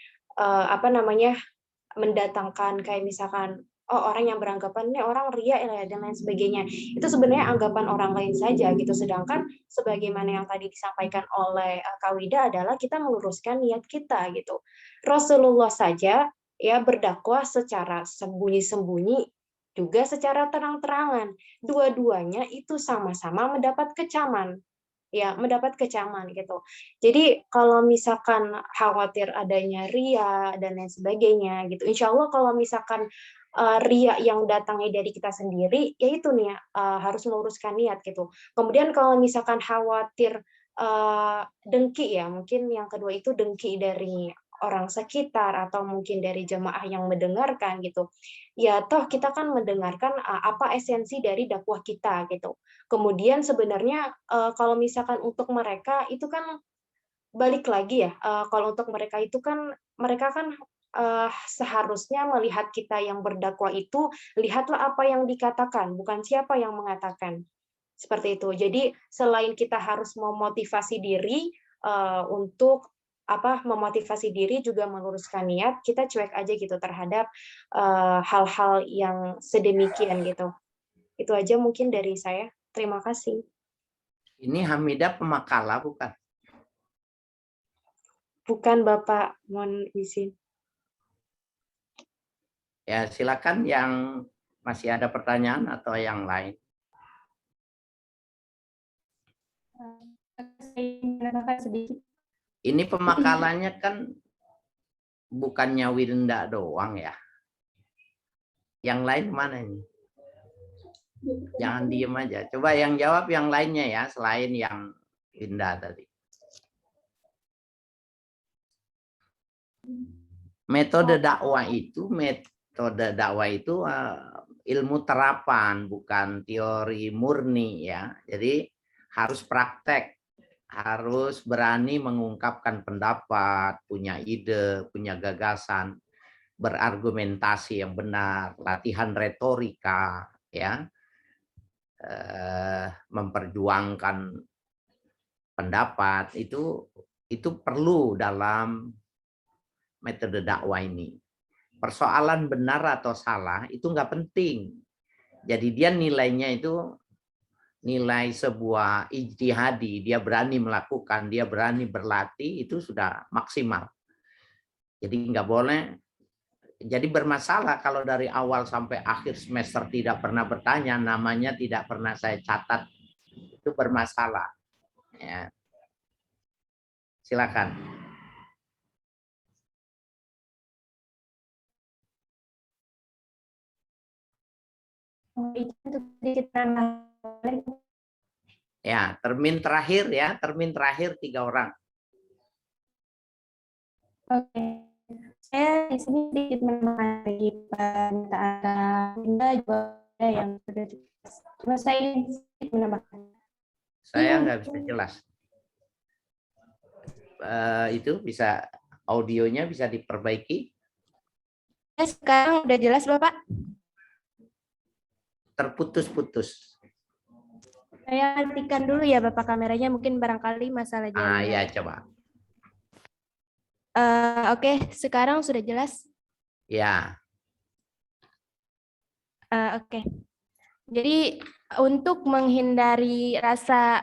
mendatangkan kayak misalkan orang yang beranggapan ini orang ria dan lain sebagainya, itu sebenarnya anggapan orang lain saja gitu. Sedangkan sebagaimana yang tadi disampaikan oleh Kak Wida adalah kita meluruskan niat kita gitu. Rasulullah saja ya berdakwah secara sembunyi-sembunyi juga secara terang-terangan. Dua-duanya itu sama-sama mendapat kecaman. Ya, mendapat kecaman gitu. Jadi kalau misalkan khawatir adanya ria dan lain sebagainya gitu, insya Allah kalau misalkan ria yang datangnya dari kita sendiri, yaitu nih harus meluruskan niat gitu. Kemudian kalau misalkan khawatir dengki ya, mungkin yang kedua itu dengki dari orang sekitar atau mungkin dari jemaah yang mendengarkan gitu. Ya toh kita kan mendengarkan apa esensi dari dakwah kita gitu. Kemudian sebenarnya kalau misalkan untuk mereka itu kan balik lagi ya, kalau untuk mereka itu kan mereka kan seharusnya melihat kita yang berdakwah itu, lihatlah apa yang dikatakan, bukan siapa yang mengatakan. Seperti itu. Jadi selain kita harus memotivasi diri untuk memotivasi diri juga meluruskan niat, kita cuek aja gitu terhadap hal-hal yang sedemikian gitu. Itu aja mungkin dari saya. Terima kasih. Ini Hamidah pemakalah bukan? Bukan Bapak, mohon izin. Ya, silakan yang masih ada pertanyaan atau yang lain. Ini pemakalannya kan bukannya Winda doang ya. Yang lain mana ini? Jangan diem aja. Coba yang jawab yang lainnya ya, selain yang Winda tadi. Metode dakwah itu ilmu terapan, bukan teori murni ya. Jadi harus praktek, harus berani mengungkapkan pendapat, punya ide, punya gagasan, berargumentasi yang benar, latihan retorika, ya, memperjuangkan pendapat itu perlu dalam metode dakwah ini. Persoalan benar atau salah itu nggak penting. Jadi dia nilainya itu nilai sebuah ijtihadi, dia berani melakukan, dia berani berlatih, itu sudah maksimal. Jadi nggak boleh, jadi bermasalah kalau dari awal sampai akhir semester tidak pernah bertanya, namanya tidak pernah saya catat, itu bermasalah. Ya. Silakan. Ya, termin terakhir 3 orang. Oke, saya di sini sedikit menanggapi pernyataan Winda juga yang sudah jelas. Cuma saya ingin sedikit menambahkan. Saya nggak bisa jelas. Itu bisa audionya bisa diperbaiki. Sekarang udah jelas Bapak? Terputus-putus. Saya matikan dulu ya Bapak kameranya, mungkin barangkali masalah jaringan. Ya coba. Oke, sekarang sudah jelas? Ya. Oke. Jadi untuk menghindari rasa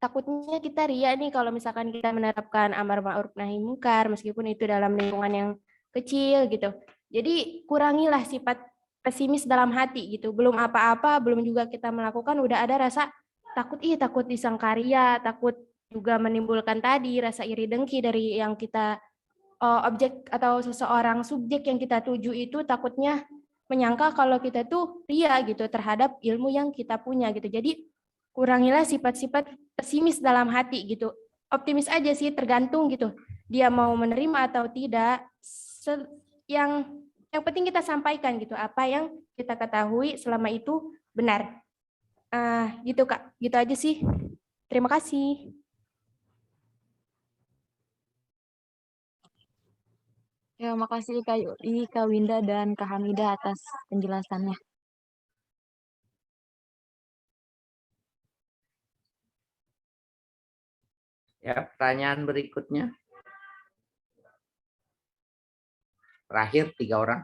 takutnya kita ria nih kalau misalkan kita menerapkan amar ma'ruf nahi munkar meskipun itu dalam lingkungan yang kecil gitu. Jadi kurangilah sifat pesimis dalam hati gitu. Belum apa-apa, belum juga kita melakukan udah ada rasa takut disangkaria, takut juga menimbulkan tadi rasa iri dengki dari yang kita objek atau seseorang subjek yang kita tuju itu takutnya menyangka kalau kita tuh ria gitu terhadap ilmu yang kita punya gitu. Jadi kurangilah sifat-sifat pesimis dalam hati gitu. Optimis aja sih tergantung gitu. Dia mau menerima atau tidak. Yang penting kita sampaikan gitu apa yang kita ketahui selama itu benar. Gitu Kak. Gitu aja sih. Terima kasih. Ya, makasih Kak Yuli, Kak Winda, dan Kak Hamidah atas penjelasannya. Ya, pertanyaan berikutnya. Terakhir 3 orang.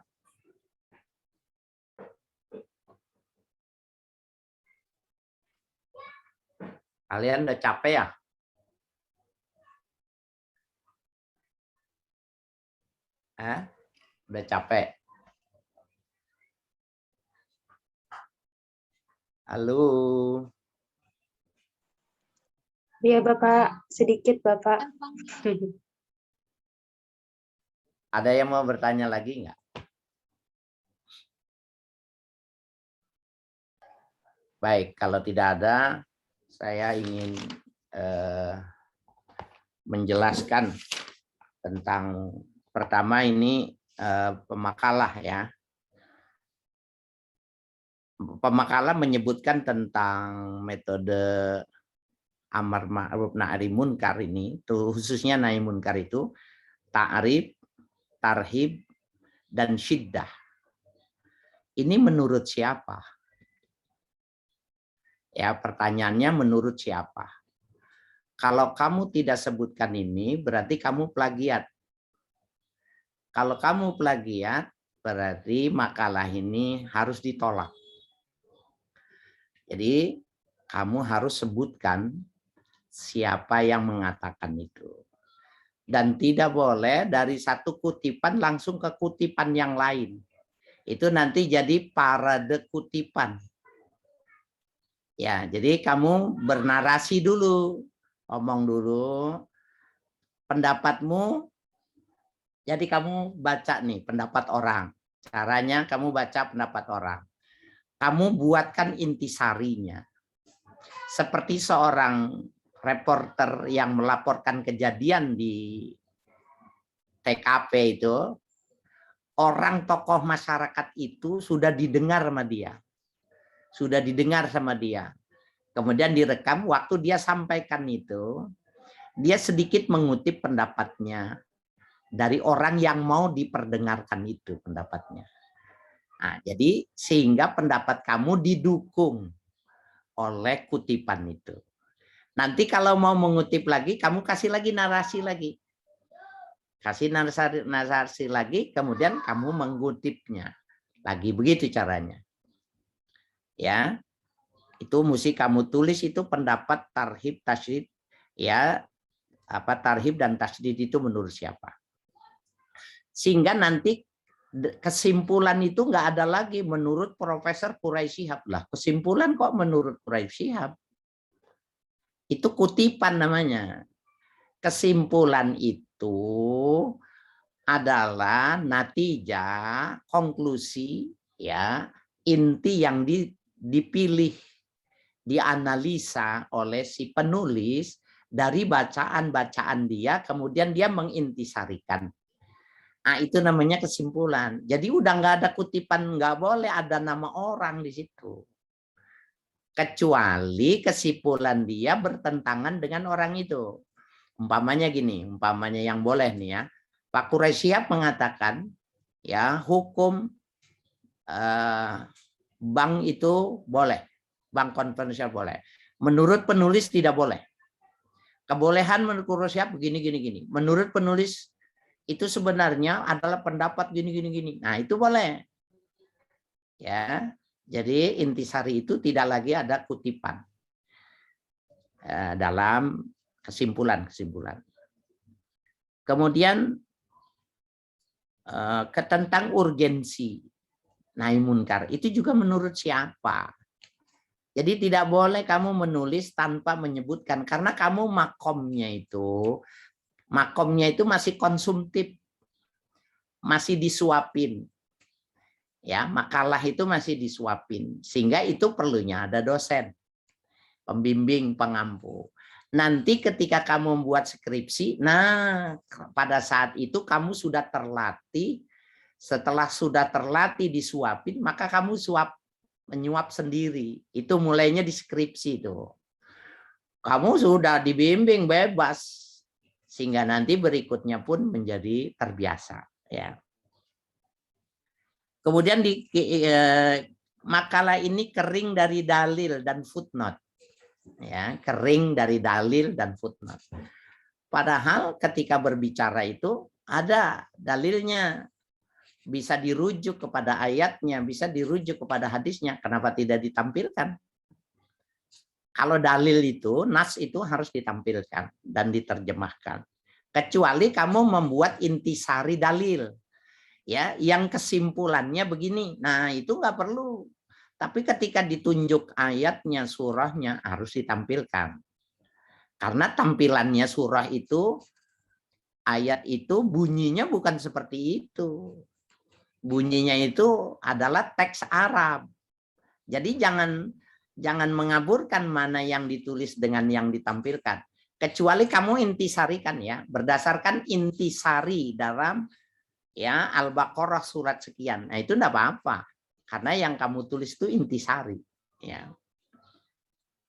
Kalian udah capek ya? Udah capek? Halo. Iya Bapak, sedikit Bapak. Ada yang mau bertanya lagi nggak? Baik, kalau tidak ada, saya ingin menjelaskan tentang pertama ini pemakalah ya. Pemakalah menyebutkan tentang metode amar ma'ruf nahi munkar ini, tuh khususnya nahi munkar itu ta'rif, tarhib, dan syiddah. Ini menurut siapa? Ya, pertanyaannya menurut siapa? Kalau kamu tidak sebutkan ini, berarti kamu plagiat. Kalau kamu plagiat, berarti makalah ini harus ditolak. Jadi, kamu harus sebutkan siapa yang mengatakan itu. Dan tidak boleh dari satu kutipan langsung ke kutipan yang lain. Itu nanti jadi parade kutipan. Ya, jadi kamu bernarasi dulu. Ngomong dulu pendapatmu. Jadi kamu baca nih pendapat orang. Caranya kamu baca pendapat orang. Kamu buatkan intisarinya. Seperti seorang reporter yang melaporkan kejadian di TKP itu, orang tokoh masyarakat itu sudah didengar sama dia. Sudah didengar sama dia. Kemudian direkam waktu dia sampaikan itu, dia sedikit mengutip pendapatnya dari orang yang mau diperdengarkan itu pendapatnya. Nah, jadi sehingga pendapat kamu didukung oleh kutipan itu. Nanti kalau mau mengutip lagi, kamu kasih lagi narasi lagi. Kasih narasi lagi, kemudian kamu mengutipnya. Lagi begitu caranya. Ya, itu mesti kamu tulis itu pendapat tarhib, tasydid. Ya, apa tarhib dan tasydid itu menurut siapa. Sehingga nanti kesimpulan itu nggak ada lagi menurut Profesor Quraisy Shihab. Lah, kesimpulan kok menurut Quraisy Shihab? Itu kutipan namanya. Kesimpulan itu adalah natijah, konklusi, ya, inti yang dipilih, dianalisa oleh si penulis dari bacaan-bacaan dia, kemudian dia mengintisarikan. Nah, itu namanya kesimpulan. Jadi udah nggak ada kutipan, nggak boleh ada nama orang di situ. Kecuali kesimpulan dia bertentangan dengan orang itu. Umpamanya gini, umpamanya yang boleh nih ya. Pak Quraisy Shihab mengatakan ya hukum bank itu boleh, bank konvensional boleh. Menurut penulis tidak boleh. Kebolehan menurut Rosyap begini gini gini. Menurut penulis itu sebenarnya adalah pendapat gini gini gini. Nah, itu boleh. Ya. Jadi intisari itu tidak lagi ada kutipan dalam kesimpulan-kesimpulan. Kemudian tentang urgensi nahi munkar itu juga menurut siapa? Jadi tidak boleh kamu menulis tanpa menyebutkan karena kamu makomnya itu masih konsumtif, masih disuapin. Ya, makalah itu masih disuapin. Sehingga itu perlunya ada dosen, pembimbing, pengampu. Nanti ketika kamu membuat skripsi, nah pada saat itu kamu sudah terlatih. Setelah sudah terlatih disuapin, maka kamu menyuap sendiri. Itu mulainya di skripsi itu. Kamu sudah dibimbing bebas. Sehingga nanti berikutnya pun menjadi terbiasa. Ya. Kemudian makalah ini kering dari dalil dan footnote. Ya, kering dari dalil dan footnote. Padahal ketika berbicara itu ada dalilnya. Bisa dirujuk kepada ayatnya, bisa dirujuk kepada hadisnya. Kenapa tidak ditampilkan? Kalau dalil itu, nas itu harus ditampilkan dan diterjemahkan. Kecuali kamu membuat intisari dalil. Ya, yang kesimpulannya begini. Nah, itu nggak perlu. Tapi ketika ditunjuk ayatnya, surahnya harus ditampilkan. Karena tampilannya surah itu, ayat itu bunyinya bukan seperti itu. Bunyinya itu adalah teks Arab. Jadi jangan mengaburkan mana yang ditulis dengan yang ditampilkan. Kecuali kamu intisarikan ya, berdasarkan intisari dalam ya Al-Baqarah surat sekian. Nah, itu enggak apa-apa. Karena yang kamu tulis itu intisari, ya.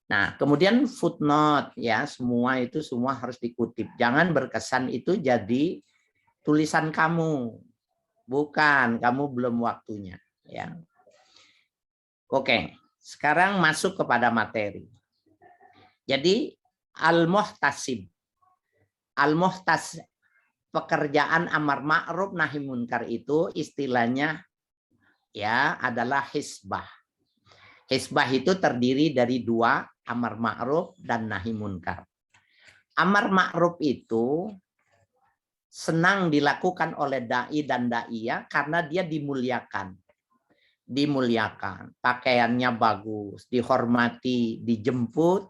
Nah, kemudian footnote ya, semua harus dikutip. Jangan berkesan itu jadi tulisan kamu. Bukan, kamu belum waktunya, ya. Oke, sekarang masuk kepada materi. Jadi al-muhtasib. Al-muhtasib, pekerjaan amar ma'ruf nahi munkar itu istilahnya ya adalah hisbah. Hisbah itu terdiri dari dua, amar ma'ruf dan nahi munkar. Amar ma'ruf itu senang dilakukan oleh dai dan daiyah karena dia dimuliakan. Dimuliakan, pakaiannya bagus, dihormati, dijemput,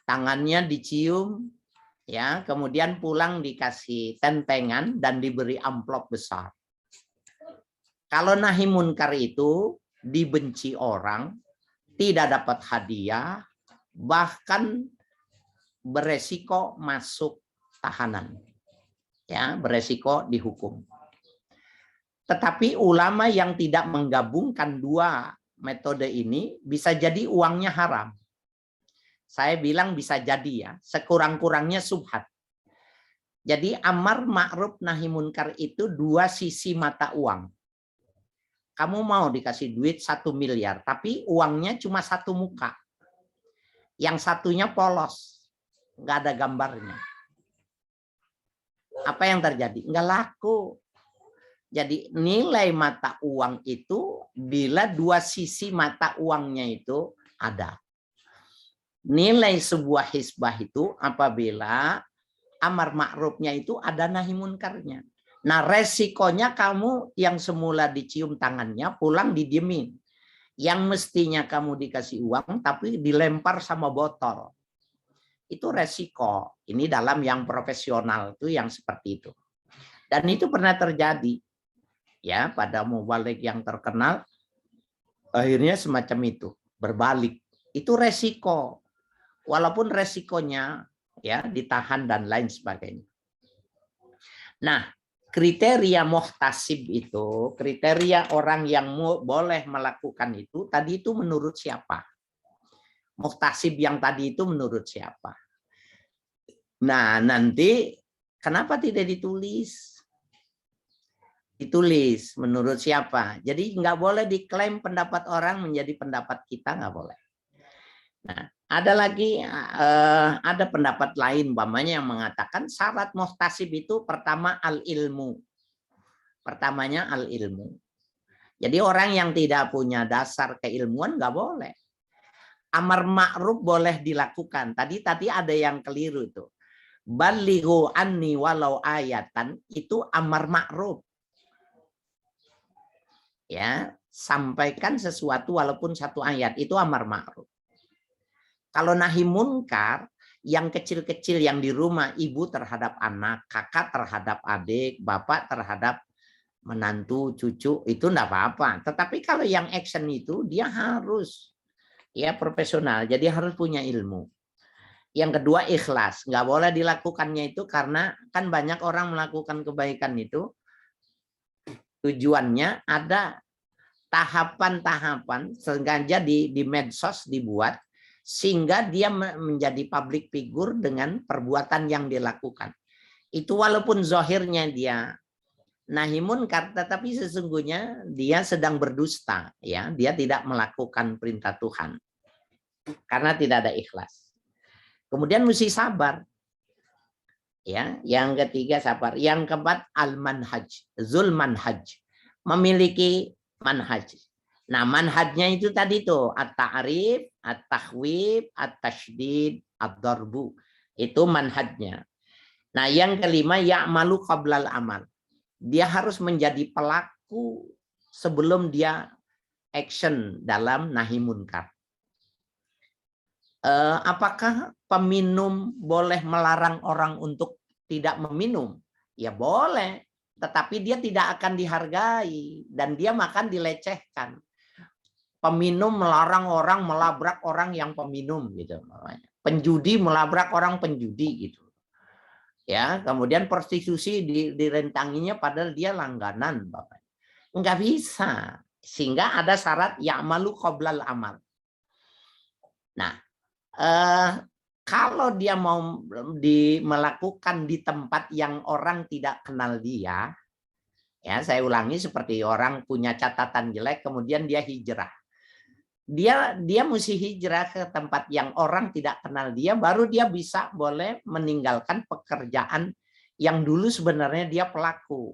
tangannya dicium, ya, kemudian pulang dikasih tentengan dan diberi amplop besar. Kalau nahi munkar itu dibenci orang, tidak dapat hadiah, bahkan beresiko masuk tahanan. Ya, beresiko dihukum. Tetapi ulama yang tidak menggabungkan dua metode ini bisa jadi uangnya haram. Saya bilang bisa jadi ya, sekurang-kurangnya subhat. Jadi amar ma'ruf nahi munkar itu dua sisi mata uang. Kamu mau dikasih duit 1 miliar, tapi uangnya cuma satu muka. Yang satunya polos, nggak ada gambarnya. Apa yang terjadi? Nggak laku. Jadi nilai mata uang itu bila dua sisi mata uangnya itu ada. Nilai sebuah hisbah itu apabila amar ma'rufnya itu ada nahi munkarnya. Nah, resikonya kamu yang semula dicium tangannya pulang didiemin. Yang mestinya kamu dikasih uang tapi dilempar sama botol. Itu resiko. Ini dalam yang profesional itu yang seperti itu. Dan itu pernah terjadi ya pada mubalik yang terkenal. Akhirnya semacam itu, berbalik. Itu resiko. Walaupun resikonya ya ditahan dan lain sebagainya. Nah, kriteria muhtasib itu, kriteria orang yang boleh melakukan itu, tadi itu menurut siapa? Muhtasib yang tadi itu menurut siapa? Nah, nanti kenapa tidak ditulis? Ditulis menurut siapa? Jadi nggak boleh diklaim pendapat orang menjadi pendapat kita, nggak boleh. Nah, Ada lagi ada pendapat lain umpamanya yang mengatakan syarat muhtasib itu pertama al-ilmu. Pertamanya al-ilmu. Jadi orang yang tidak punya dasar keilmuan nggak boleh. Amar ma'ruf boleh dilakukan. Tadi ada yang keliru itu. Balighu anni walau ayatan itu amar ma'ruf. Ya, sampaikan sesuatu walaupun satu ayat itu amar ma'ruf. Kalau nahi munkar, yang kecil-kecil yang di rumah, ibu terhadap anak, kakak terhadap adik, bapak terhadap menantu, cucu, itu enggak apa-apa. Tetapi kalau yang action itu, dia harus ya profesional, jadi harus punya ilmu. Yang kedua, ikhlas. Nggak boleh dilakukannya itu karena kan banyak orang melakukan kebaikan itu, tujuannya ada tahapan-tahapan, sengaja di medsos dibuat, sehingga dia menjadi public figure dengan perbuatan yang dilakukan. Itu walaupun zahirnya dia nahi munkar, tetapi sesungguhnya dia sedang berdusta, ya. Dia tidak melakukan perintah Tuhan karena tidak ada ikhlas. Kemudian mesti sabar. Ya, yang ketiga sabar. Yang keempat al-manhaj, zul manhaj, memiliki manhaj. Nah, manhajnya itu tadi tuh at-ta'rif, at-takhwif, at-tasydid, ad-darbu. Itu manhajnya. Nah, yang kelima ya'malu qablal amal. Dia harus menjadi pelaku sebelum dia action dalam nahi munkar. Apakah peminum boleh melarang orang untuk tidak meminum? Ya boleh, tetapi dia tidak akan dihargai dan dia makan dilecehkan. Peminum melarang orang melabrak orang yang peminum gitu. Penjudi melabrak orang penjudi gitu. Ya, kemudian prostitusi direntanginya padahal dia langganan, Bapak. Enggak bisa. Sehingga ada syarat ya'malu qoblal amal. Nah, kalau dia mau melakukan di tempat yang orang tidak kenal dia, ya saya ulangi seperti orang punya catatan jelek kemudian dia hijrah. Dia mesti hijrah ke tempat yang orang tidak kenal dia, baru dia bisa boleh meninggalkan pekerjaan yang dulu sebenarnya dia pelaku.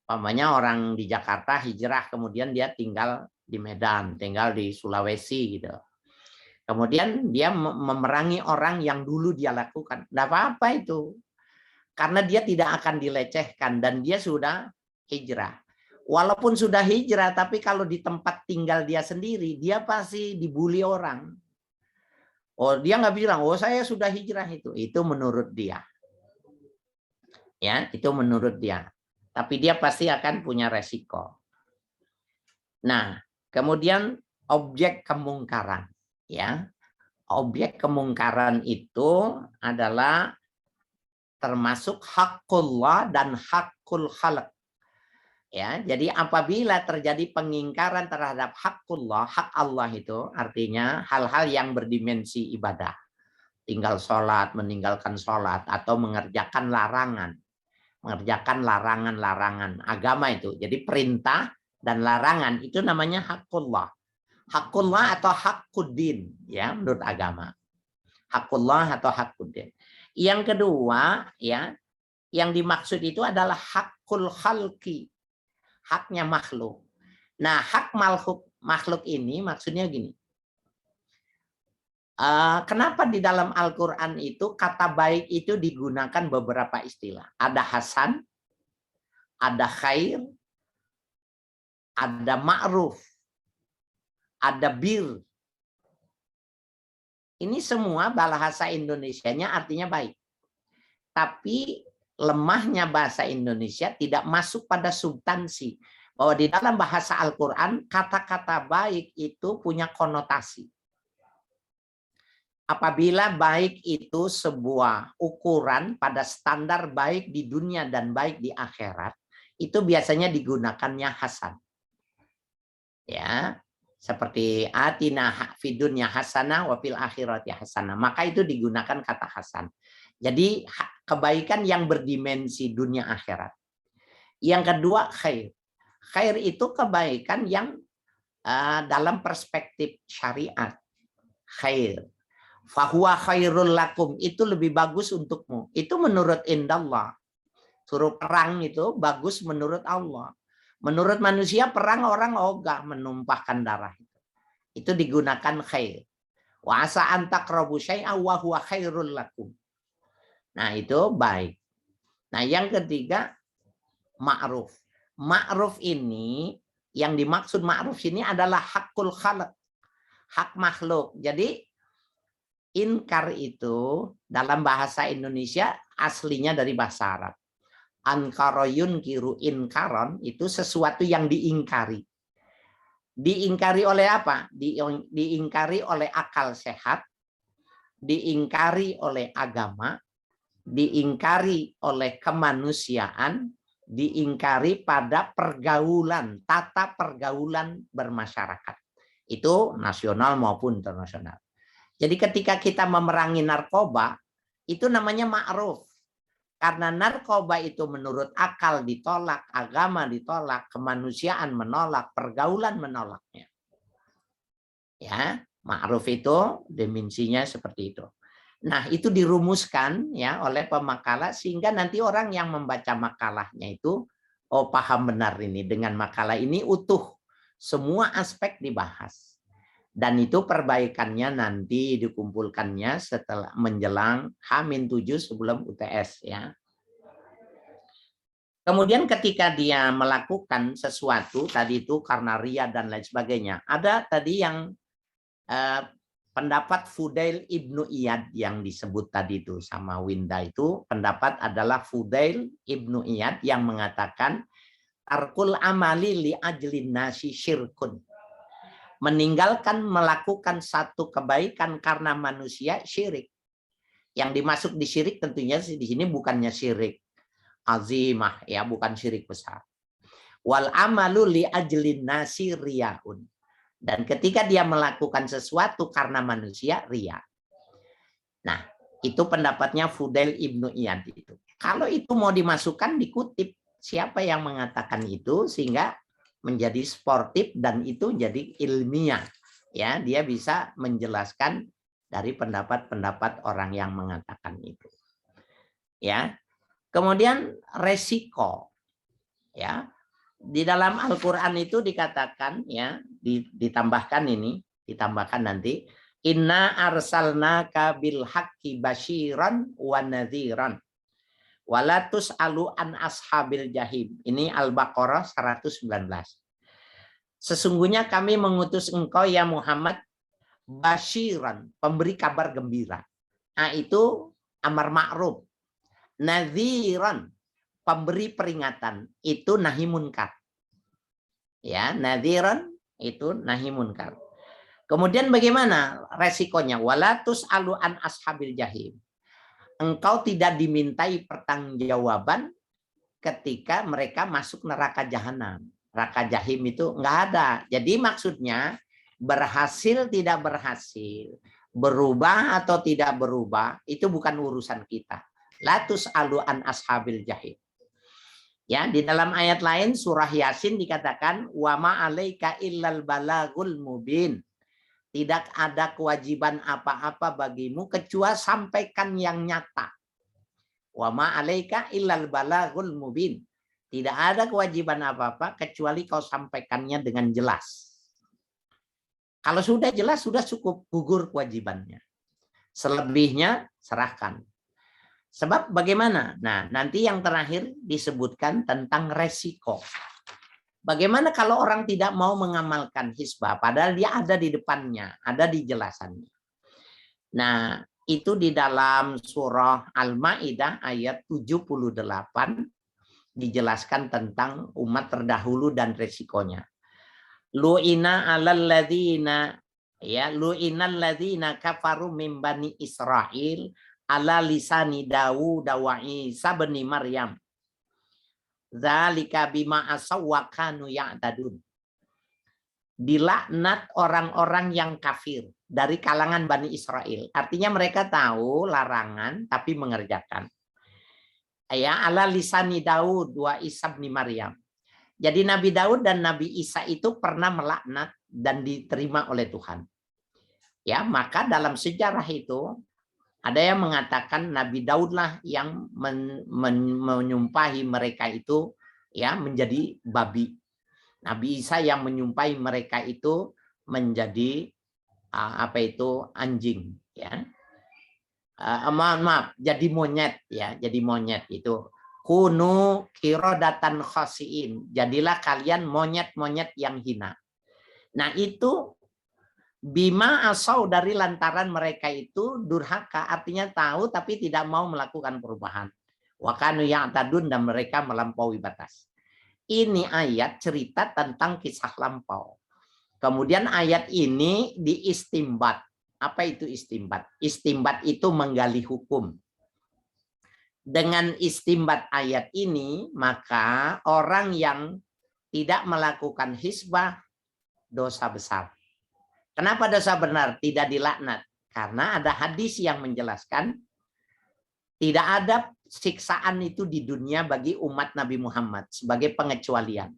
Umpamanya orang di Jakarta hijrah kemudian dia tinggal di Medan, tinggal di Sulawesi gitu. Kemudian dia memerangi orang yang dulu dia lakukan. Tidak apa-apa itu. Karena dia tidak akan dilecehkan dan dia sudah hijrah. Walaupun sudah hijrah, tapi kalau di tempat tinggal dia sendiri, dia pasti dibully orang. Oh, dia nggak bilang, oh saya sudah hijrah itu. Itu menurut dia. Ya, itu menurut dia. Tapi dia pasti akan punya resiko. Nah, kemudian objek kemungkaran. Ya, objek kemungkaran itu adalah termasuk hakullah dan hakul khalq. Ya, jadi apabila terjadi pengingkaran terhadap hakullah, hak Allah itu artinya hal-hal yang berdimensi ibadah. Tinggal sholat, meninggalkan sholat, atau mengerjakan larangan. Mengerjakan larangan-larangan agama itu. Jadi perintah dan larangan itu namanya hakullah. Hakullah atau hakuddin, ya, menurut agama. Hakullah atau hakuddin. Yang kedua, ya, yang dimaksud itu adalah hakul khalqi. Haknya makhluk. Nah, hak makhluk ini maksudnya gini. Kenapa di dalam Al-Quran itu kata baik itu digunakan beberapa istilah. Ada hasan, ada khair, ada ma'ruf, ada bir. Ini semua bahasa Indonesianya artinya baik. Tapi lemahnya bahasa Indonesia tidak masuk pada substansi. Bahwa di dalam bahasa Al-Quran, kata-kata baik itu punya konotasi. Apabila baik itu sebuah ukuran pada standar baik di dunia dan baik di akhirat, itu biasanya digunakannya hasan. Ya, seperti atina fid dunya hasanah wa fil akhirati hasanah. Maka itu digunakan kata hasan. Jadi kebaikan yang berdimensi dunia akhirat. Yang kedua khair. Khair itu kebaikan yang dalam perspektif syariat. khair. Fahuwa khairul lakum, itu lebih bagus untukmu. Itu menurut indallah. Suruh perang itu bagus menurut Allah. Menurut manusia perang orang ogah menumpahkan darah. Itu digunakan khair. Wa asa an taqrabu syai'a wa huwa khairul lakum. Nah, itu baik. Nah, yang ketiga ma'ruf. Ma'ruf ini, yang dimaksud ma'ruf ini adalah hakul khalq. Hak makhluk. Jadi inkar itu dalam bahasa Indonesia aslinya dari bahasa Arab. Ankaroyun kiru inkaron, itu sesuatu yang diingkari. Diingkari oleh apa? Diingkari oleh akal sehat, diingkari oleh agama, diingkari oleh kemanusiaan, diingkari pada pergaulan, tata pergaulan bermasyarakat. Itu nasional maupun internasional. Jadi ketika kita memerangi narkoba, itu namanya ma'ruf. Karena narkoba itu menurut akal ditolak, agama ditolak, kemanusiaan menolak, pergaulan menolaknya. Ya, ma'ruf itu dimensinya seperti itu. Nah, itu dirumuskan ya oleh pemakalah sehingga nanti orang yang membaca makalahnya itu paham benar ini, dengan makalah ini utuh, semua aspek dibahas. Dan itu perbaikannya nanti dikumpulkannya setelah menjelang H-7 sebelum UTS ya. Kemudian ketika dia melakukan sesuatu tadi itu karena ria dan lain sebagainya. Ada tadi yang pendapat Fudail Ibnu Iyad yang disebut tadi itu sama Winda itu, pendapat adalah Fudail Ibnu Iyad yang mengatakan tarkul amali li ajlin nasi syirkun. Meninggalkan melakukan satu kebaikan karena manusia syirik. Yang dimasuk di syirik tentunya di sini bukannya syirik azimah ya, bukan syirik besar. Wal amalu li ajlin nasi riyaun. Dan ketika dia melakukan sesuatu karena manusia, ria. Nah, itu pendapatnya Fudail Ibnu Iyad itu. Kalau itu mau dimasukkan, dikutip siapa yang mengatakan itu sehingga menjadi sportif dan itu jadi ilmiah. Ya, dia bisa menjelaskan dari pendapat-pendapat orang yang mengatakan itu. Ya. Kemudian resiko. Ya. Di dalam Al-Qur'an itu dikatakan ya, ditambahkan nanti inna arsalnaka bil haqqi basyiran wa nadhiran wala tus'alu an ashabil jahim. Ini Al-Baqarah 119. Sesungguhnya kami mengutus engkau ya Muhammad basyiran, pemberi kabar gembira. Nah, itu amar ma'ruf. Nadhiran, pemberi peringatan, itu nahi munkar. Ya, nadhiran itu nahi munkar. Kemudian bagaimana resikonya? Walatus alu an ashabil jahim. Engkau tidak dimintai pertanggungjawaban ketika mereka masuk neraka jahanam. Neraka jahim itu enggak ada. Jadi maksudnya berhasil tidak berhasil, berubah atau tidak berubah, itu bukan urusan kita. Latus alu an ashabil jahim. Ya, di dalam ayat lain surah Yasin dikatakan wa ma 'alaika illal balagul mubin. Tidak ada kewajiban apa-apa bagimu kecuali sampaikan yang nyata. Wa ma 'alaika illal balagul mubin. Tidak ada kewajiban apa-apa kecuali kau sampaikannya dengan jelas. Kalau sudah jelas sudah cukup, gugur kewajibannya. Selebihnya serahkan. Sebab bagaimana? Nah, nanti yang terakhir disebutkan tentang resiko. Bagaimana kalau orang tidak mau mengamalkan hisbah, padahal dia ada di depannya, ada di jelasannya. Nah, itu di dalam surah Al-Maidah ayat 78 dijelaskan tentang umat terdahulu dan resikonya. Lu'ina 'alal ladzina ya lu'inal ladzina kafaru min bani Israil ala lisani Dawud wa Isa bin Maryam. Dzalika bima asaw wa kanu ya'tadun. Dilaknat orang-orang yang kafir dari kalangan Bani Israel. Artinya mereka tahu larangan tapi mengerjakan. Ya, ala lisani Dawud wa Isa bin Maryam. Jadi Nabi Daud dan Nabi Isa itu pernah melaknat dan diterima oleh Tuhan. Ya, maka dalam sejarah itu ada yang mengatakan Nabi Daudlah yang menyumpahi mereka itu ya menjadi babi. Nabi Isa yang menyumpahi mereka itu menjadi anjing ya. Maaf, jadi monyet ya, jadi monyet itu. Kunu kirodatan khasiin. Jadilah kalian monyet-monyet yang hina. Nah, itu bima asau dari lantaran mereka itu durhaka, artinya tahu tapi tidak mau melakukan perubahan. Wa kanu ya'tadun, dan mereka melampaui batas. Ini ayat cerita tentang kisah lampau. Kemudian ayat ini diistimbat. Apa itu istimbat? Istimbat itu menggali hukum. Dengan istimbat ayat ini, maka orang yang tidak melakukan hisbah dosa besar. Kenapa dosa benar? Tidak dilaknat. Karena ada hadis yang menjelaskan tidak ada siksaan itu di dunia bagi umat Nabi Muhammad sebagai pengecualian.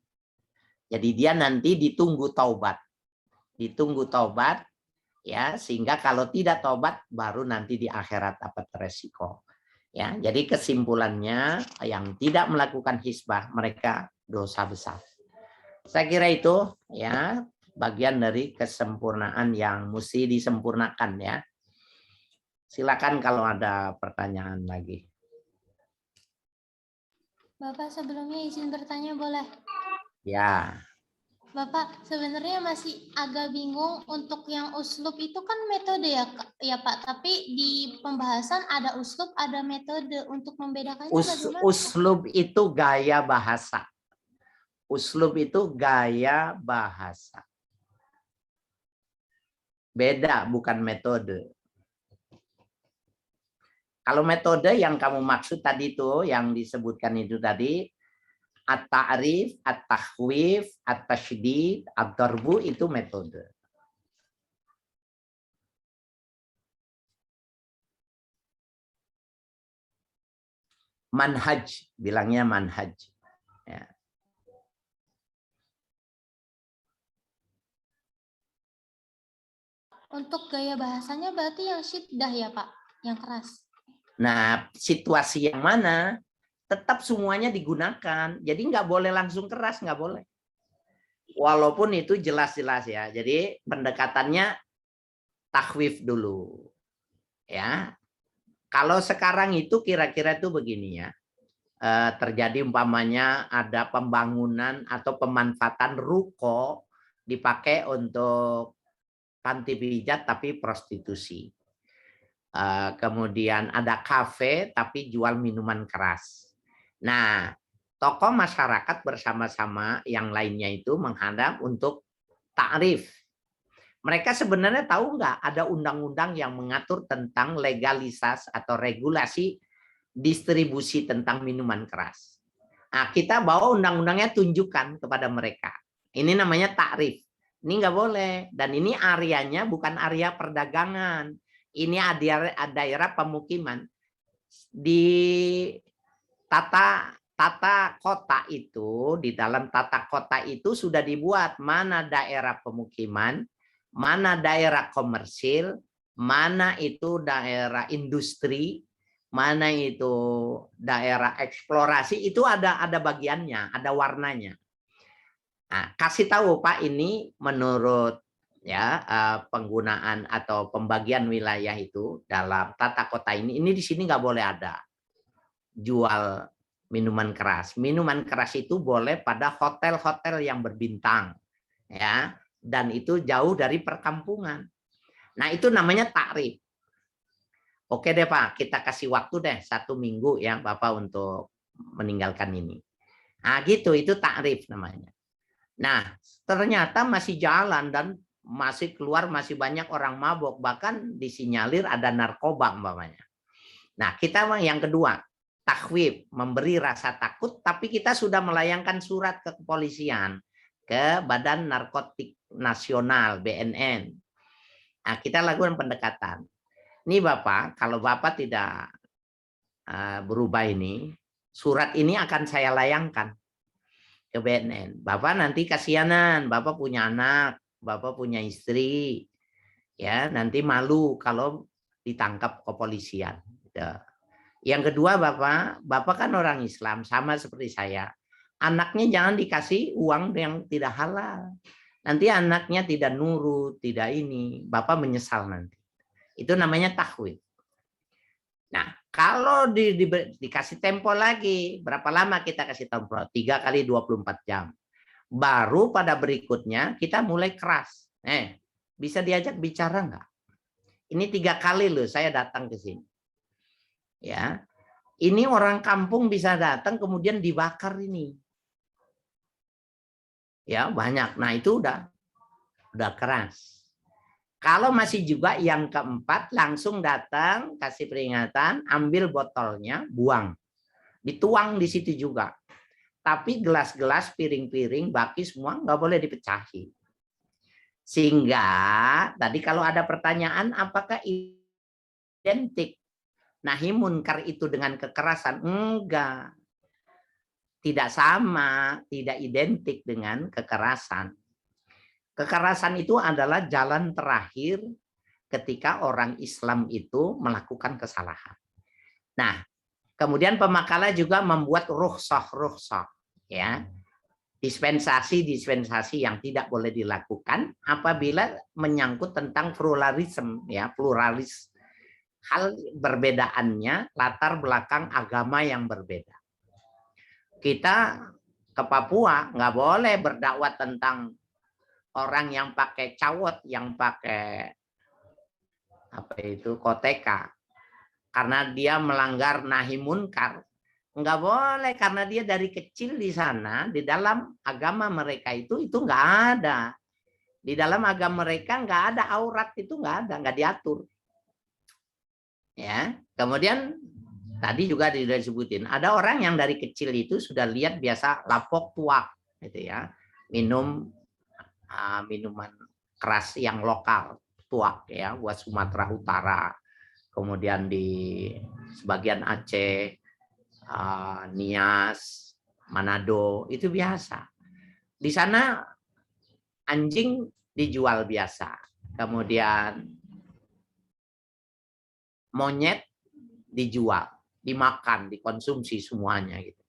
Jadi dia nanti ditunggu taubat. Ditunggu taubat ya, sehingga kalau tidak taubat baru nanti di akhirat dapat resiko. Ya, jadi kesimpulannya yang tidak melakukan hisbah mereka dosa besar. Saya kira itu ya bagian dari kesempurnaan yang mesti disempurnakan ya. Silakan kalau ada pertanyaan lagi. Bapak sebelumnya izin bertanya boleh? Ya. Bapak sebenarnya masih agak bingung untuk yang uslub itu kan metode ya Pak, tapi di pembahasan ada uslub, ada metode, untuk membedakannya bagaimana? Uslub itu gaya bahasa. Uslub itu gaya bahasa. Beda, bukan metode. Kalau metode yang kamu maksud tadi itu, yang disebutkan itu tadi, at-ta'rif, at-takhwif, at-tasydid, ad-darbu, itu metode. Manhaj, bilangnya manhaj. Ya. Untuk gaya bahasanya berarti yang syiddah ya Pak, yang keras. Nah, situasi yang mana tetap semuanya digunakan. Jadi nggak boleh langsung keras, nggak boleh. Walaupun itu jelas-jelas ya. Jadi pendekatannya takhwif dulu. Ya. Kalau sekarang itu kira-kira itu begini ya. Terjadi umpamanya ada pembangunan atau pemanfaatan ruko dipakai untuk panti pijat tapi prostitusi. Kemudian ada kafe tapi jual minuman keras. Nah, tokoh masyarakat bersama-sama yang lainnya itu menghadap untuk ta'rif. Mereka sebenarnya tahu nggak ada undang-undang yang mengatur tentang legalisasi atau regulasi distribusi tentang minuman keras. Nah, kita bawa undang-undangnya, tunjukkan kepada mereka. Ini namanya ta'rif. Ini nggak boleh. Dan ini areanya bukan area perdagangan. Ini daerah pemukiman. Di tata kota itu, di dalam tata kota itu sudah dibuat mana daerah pemukiman, mana daerah komersil, mana itu daerah industri, mana itu daerah eksplorasi, itu ada bagiannya, ada warnanya. Nah, kasih tahu Pak, ini menurut ya penggunaan atau pembagian wilayah itu dalam tata kota ini di sini nggak boleh ada jual minuman keras. Minuman keras itu boleh pada hotel-hotel yang berbintang, ya, dan itu jauh dari perkampungan. Nah, itu namanya takrif. Oke deh Pak, kita kasih waktu deh 1 minggu ya Bapak untuk meninggalkan ini. Nah, gitu, itu takrif namanya. Nah, ternyata masih jalan dan masih keluar, masih banyak orang mabok, bahkan disinyalir ada narkoba umpamanya. Nah, kita yang kedua, takhwif, memberi rasa takut, tapi kita sudah melayangkan surat ke kepolisian, ke Badan Narkotik Nasional, BNN. Nah, kita lakukan pendekatan. Ini Bapak, kalau Bapak tidak berubah ini, surat ini akan saya layangkan ke BNN. Bapak nanti kasihanan, Bapak punya anak, Bapak punya istri, Ya, nanti malu kalau ditangkap kepolisian. Yang kedua, Bapak kan orang Islam, sama seperti saya. Anaknya jangan dikasih uang yang tidak halal. Nanti anaknya tidak nurut, tidak ini. Bapak menyesal nanti. Itu namanya tahwid. Nah, kalau dikasih tempo lagi, berapa lama kita kasih tempo? 3 kali 24 jam. Baru pada berikutnya kita mulai keras. Bisa diajak bicara nggak? Ini 3 kali loh saya datang ke sini. Ya, ini orang kampung bisa datang kemudian dibakar ini. Ya, banyak. Nah, itu udah keras. Kalau masih juga yang keempat, langsung datang, kasih peringatan, ambil botolnya, buang. Dituang di situ juga. Tapi gelas-gelas, piring-piring, baki semua nggak boleh dipecahi. Sehingga tadi kalau ada pertanyaan, apakah identik nahi munkar itu dengan kekerasan? Enggak. Tidak sama, tidak identik dengan kekerasan. Kekerasan itu adalah jalan terakhir ketika orang Islam itu melakukan kesalahan. Nah, kemudian pemakalah juga membuat rukhsah, ya, dispensasi yang tidak boleh dilakukan apabila menyangkut tentang pluralisme, ya, pluralis. Hal berbedaannya latar belakang agama yang berbeda. Kita ke Papua nggak boleh berdakwah tentang orang yang pakai cawot, yang pakai apa itu koteka, karena dia melanggar nahi munkar. Nggak boleh, karena dia dari kecil di sana, di dalam agama mereka itu nggak ada. Di dalam agama mereka nggak ada aurat, itu nggak ada, nggak diatur. Ya, kemudian tadi juga disebutin, ada orang yang dari kecil itu sudah lihat biasa lapok tuak, gitu ya, minum minuman keras yang lokal, tuak ya, buat Sumatera Utara, kemudian di sebagian Aceh, Nias, Manado, itu biasa. Di sana anjing dijual biasa, kemudian monyet dijual, dimakan, dikonsumsi semuanya gitu.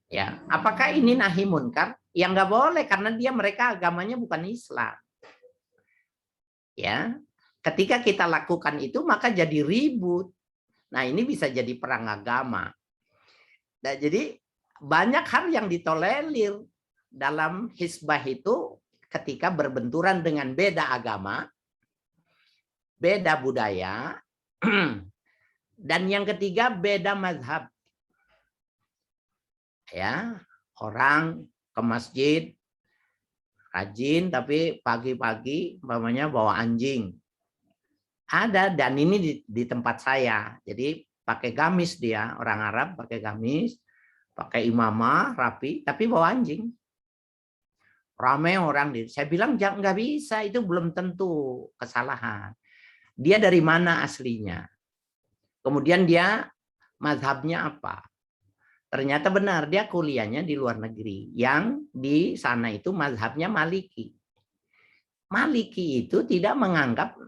Ya, apakah ini nahi munkar? Yang nggak boleh, karena mereka agamanya bukan Islam. Ya, ketika kita lakukan itu maka jadi ribut. Nah, ini bisa jadi perang agama. Nah, jadi banyak hal yang ditolerir dalam hizbah itu ketika berbenturan dengan beda agama, beda budaya, dan yang ketiga beda mazhab. Ya, orang ke masjid rajin tapi pagi-pagi umpamanya bawa anjing. Ada, dan ini di tempat saya. Jadi pakai gamis dia, orang Arab pakai gamis, pakai imamah rapi tapi bawa anjing. Ramai orang saya bilang nggak bisa, itu belum tentu kesalahan. Dia dari mana aslinya? Kemudian dia mazhabnya apa? Ternyata benar, dia kuliahnya di luar negeri. Yang di sana itu mazhabnya Maliki. Maliki itu tidak menganggap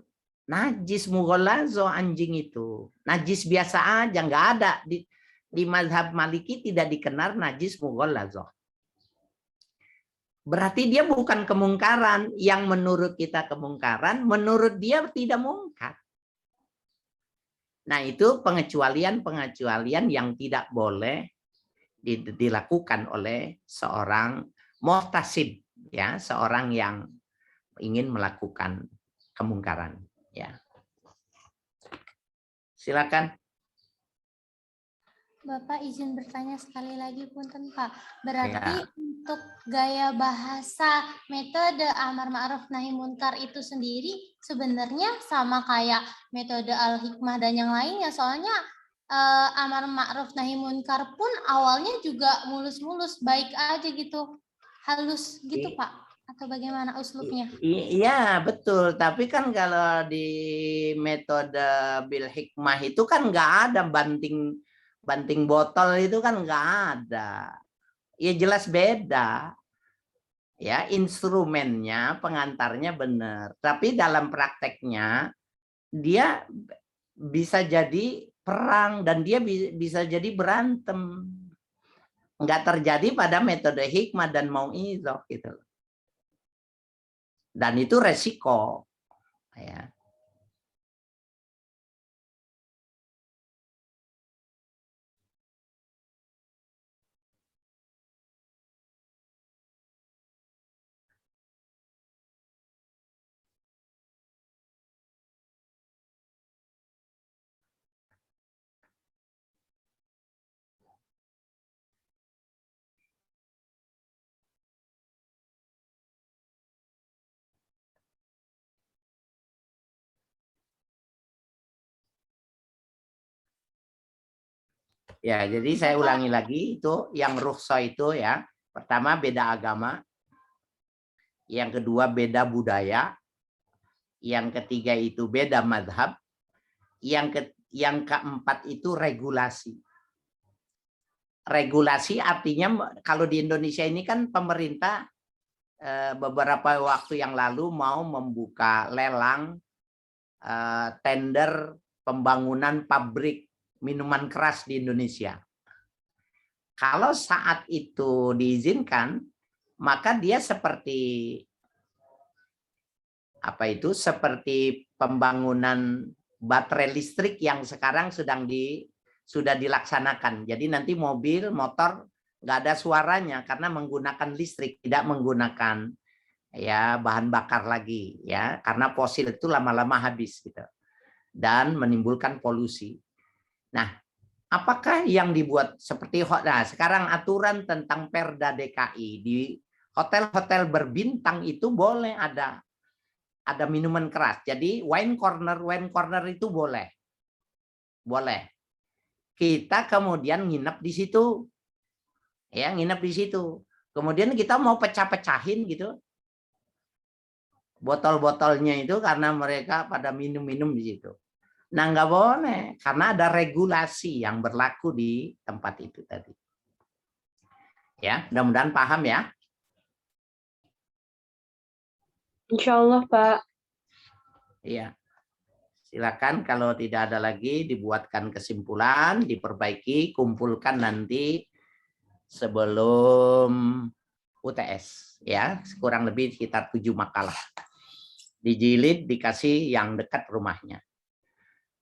najis mughalazo anjing itu. Najis biasa aja, nggak ada. Di mazhab Maliki tidak dikenal najis mughalazo. Berarti dia bukan kemungkaran. Yang menurut kita kemungkaran, menurut dia tidak mungkar. Nah, itu pengecualian yang tidak boleh dilakukan oleh seorang muhtasib, ya, seorang yang ingin melakukan kemungkaran, ya. Silakan. Bapak izin bertanya sekali lagi punten Pak. Berarti untuk gaya bahasa metode amar ma'ruf nahi munkar itu sendiri sebenarnya sama kayak metode al-hikmah dan yang lainnya, soalnya amar ma'ruf nahi munkar pun awalnya juga mulus-mulus, baik aja gitu, halus gitu Pak, atau bagaimana uslubnya? Iya betul, tapi kan kalau di metode bil hikmah itu kan nggak ada banting botol, itu kan nggak ada. Ya jelas beda. Ya, instrumennya, pengantarnya benar. Tapi dalam prakteknya dia bisa jadi perang dan dia bisa jadi berantem. Nggak terjadi pada metode hikmah dan mau'izah gitu. Dan itu resiko. Ya. Ya, jadi saya ulangi lagi itu yang rukhsah itu ya. Pertama beda agama, yang kedua beda budaya, yang ketiga itu beda madhab, yang keempat itu regulasi. Regulasi artinya kalau di Indonesia ini kan pemerintah beberapa waktu yang lalu mau membuka lelang tender pembangunan pabrik minuman keras di Indonesia. Kalau saat itu diizinkan, maka dia seperti apa itu? Seperti pembangunan baterai listrik yang sekarang sudah dilaksanakan. Jadi nanti mobil, motor nggak ada suaranya karena menggunakan listrik, tidak menggunakan ya bahan bakar lagi ya, karena fosil itu lama-lama habis gitu dan menimbulkan polusi. Nah, apakah yang dibuat seperti sekarang aturan tentang Perda DKI di hotel-hotel berbintang itu boleh ada minuman keras. Jadi wine corner itu boleh. Boleh. Kita kemudian nginep di situ. Ya, nginep di situ. Kemudian kita mau pecah-pecahin gitu. Botol-botolnya itu karena mereka pada minum-minum di situ. Nah, nggak boleh karena ada regulasi yang berlaku di tempat itu tadi. Ya, mudah-mudahan paham ya. Insya Allah, Pak. Iya. Silakan kalau tidak ada lagi dibuatkan kesimpulan, diperbaiki, kumpulkan nanti sebelum UTS ya, kurang lebih sekitar 7 makalah. Dijilid dikasih yang dekat rumahnya.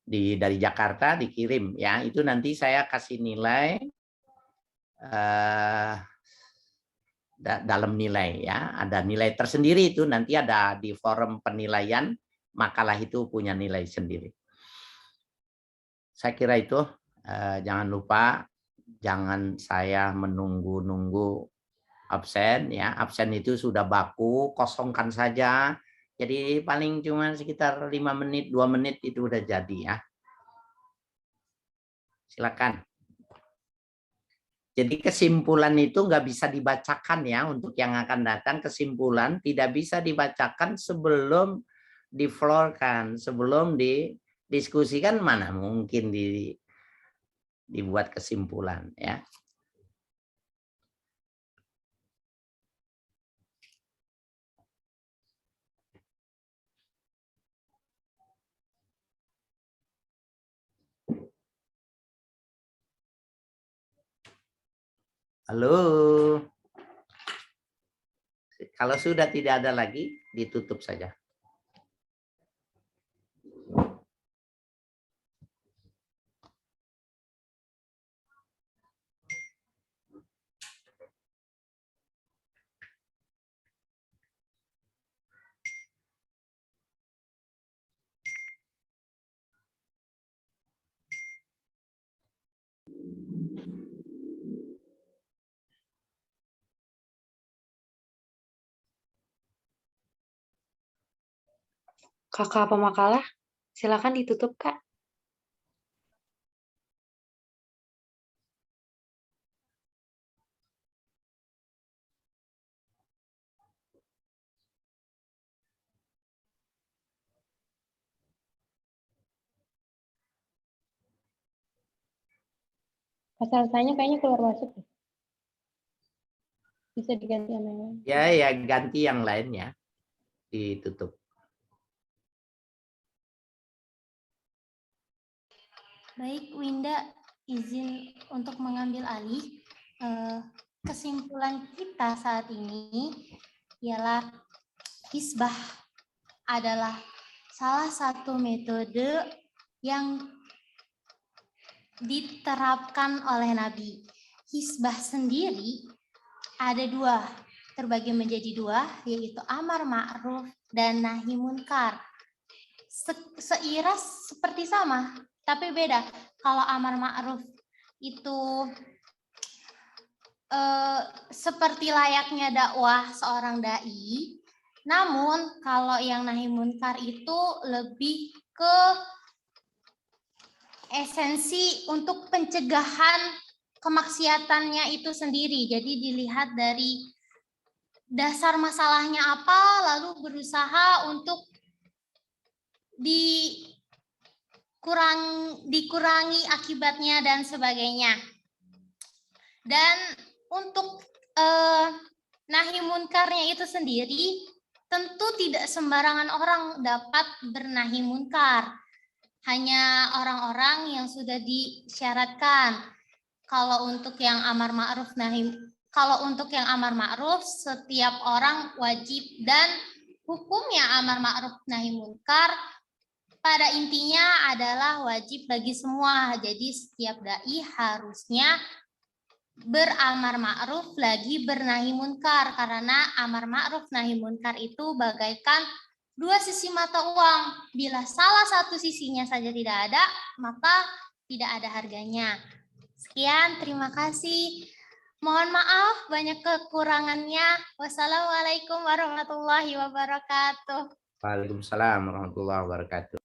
Dari Jakarta dikirim ya, itu nanti saya kasih nilai dalam nilai ya, ada nilai tersendiri itu nanti ada di forum penilaian, makalah itu punya nilai sendiri. Saya kira itu jangan lupa jangan saya menunggu-nunggu absen ya, absen itu sudah baku, kosongkan saja. Jadi paling cuma sekitar 5 menit, 2 menit itu udah jadi ya. Silakan. Jadi kesimpulan itu nggak bisa dibacakan ya untuk yang akan datang. Kesimpulan tidak bisa dibacakan sebelum diflorkan, sebelum didiskusikan, mana mungkin dibuat kesimpulan ya. Halo. Kalau sudah tidak ada lagi, ditutup saja. Kakak pemakalah, silakan ditutup, Kak. Pasal saya kayaknya keluar masuk. Bisa diganti sama yang lain. Ya ganti yang lainnya. Ditutup. Baik, Winda, izin untuk mengambil alih. Kesimpulan kita saat ini ialah hisbah adalah salah satu metode yang diterapkan oleh Nabi. Hisbah sendiri ada dua, terbagi menjadi dua, yaitu amar ma'ruf dan nahi munkar. Seiras seperti sama, tapi beda. Kalau amar ma'ruf itu seperti layaknya dakwah seorang dai, namun kalau yang nahi munkar itu lebih ke esensi untuk pencegahan kemaksiatannya itu sendiri. Jadi dilihat dari dasar masalahnya apa, lalu berusaha untuk dikurangi akibatnya dan sebagainya. Dan untuk nahi munkarnya itu sendiri, tentu tidak sembarangan orang dapat bernahi munkar. Hanya orang-orang yang sudah disyaratkan. Kalau untuk yang amar ma'ruf setiap orang wajib, dan hukumnya amar ma'ruf nahi munkar pada intinya adalah wajib bagi semua. Jadi setiap dai harusnya beramar ma'ruf lagi bernahi munkar, karena amar ma'ruf nahi munkar itu bagaikan dua sisi mata uang. Bila salah satu sisinya saja tidak ada, maka tidak ada harganya. Sekian, terima kasih. Mohon maaf banyak kekurangannya. Wassalamualaikum warahmatullahi wabarakatuh. Waalaikumsalam warahmatullahi wabarakatuh.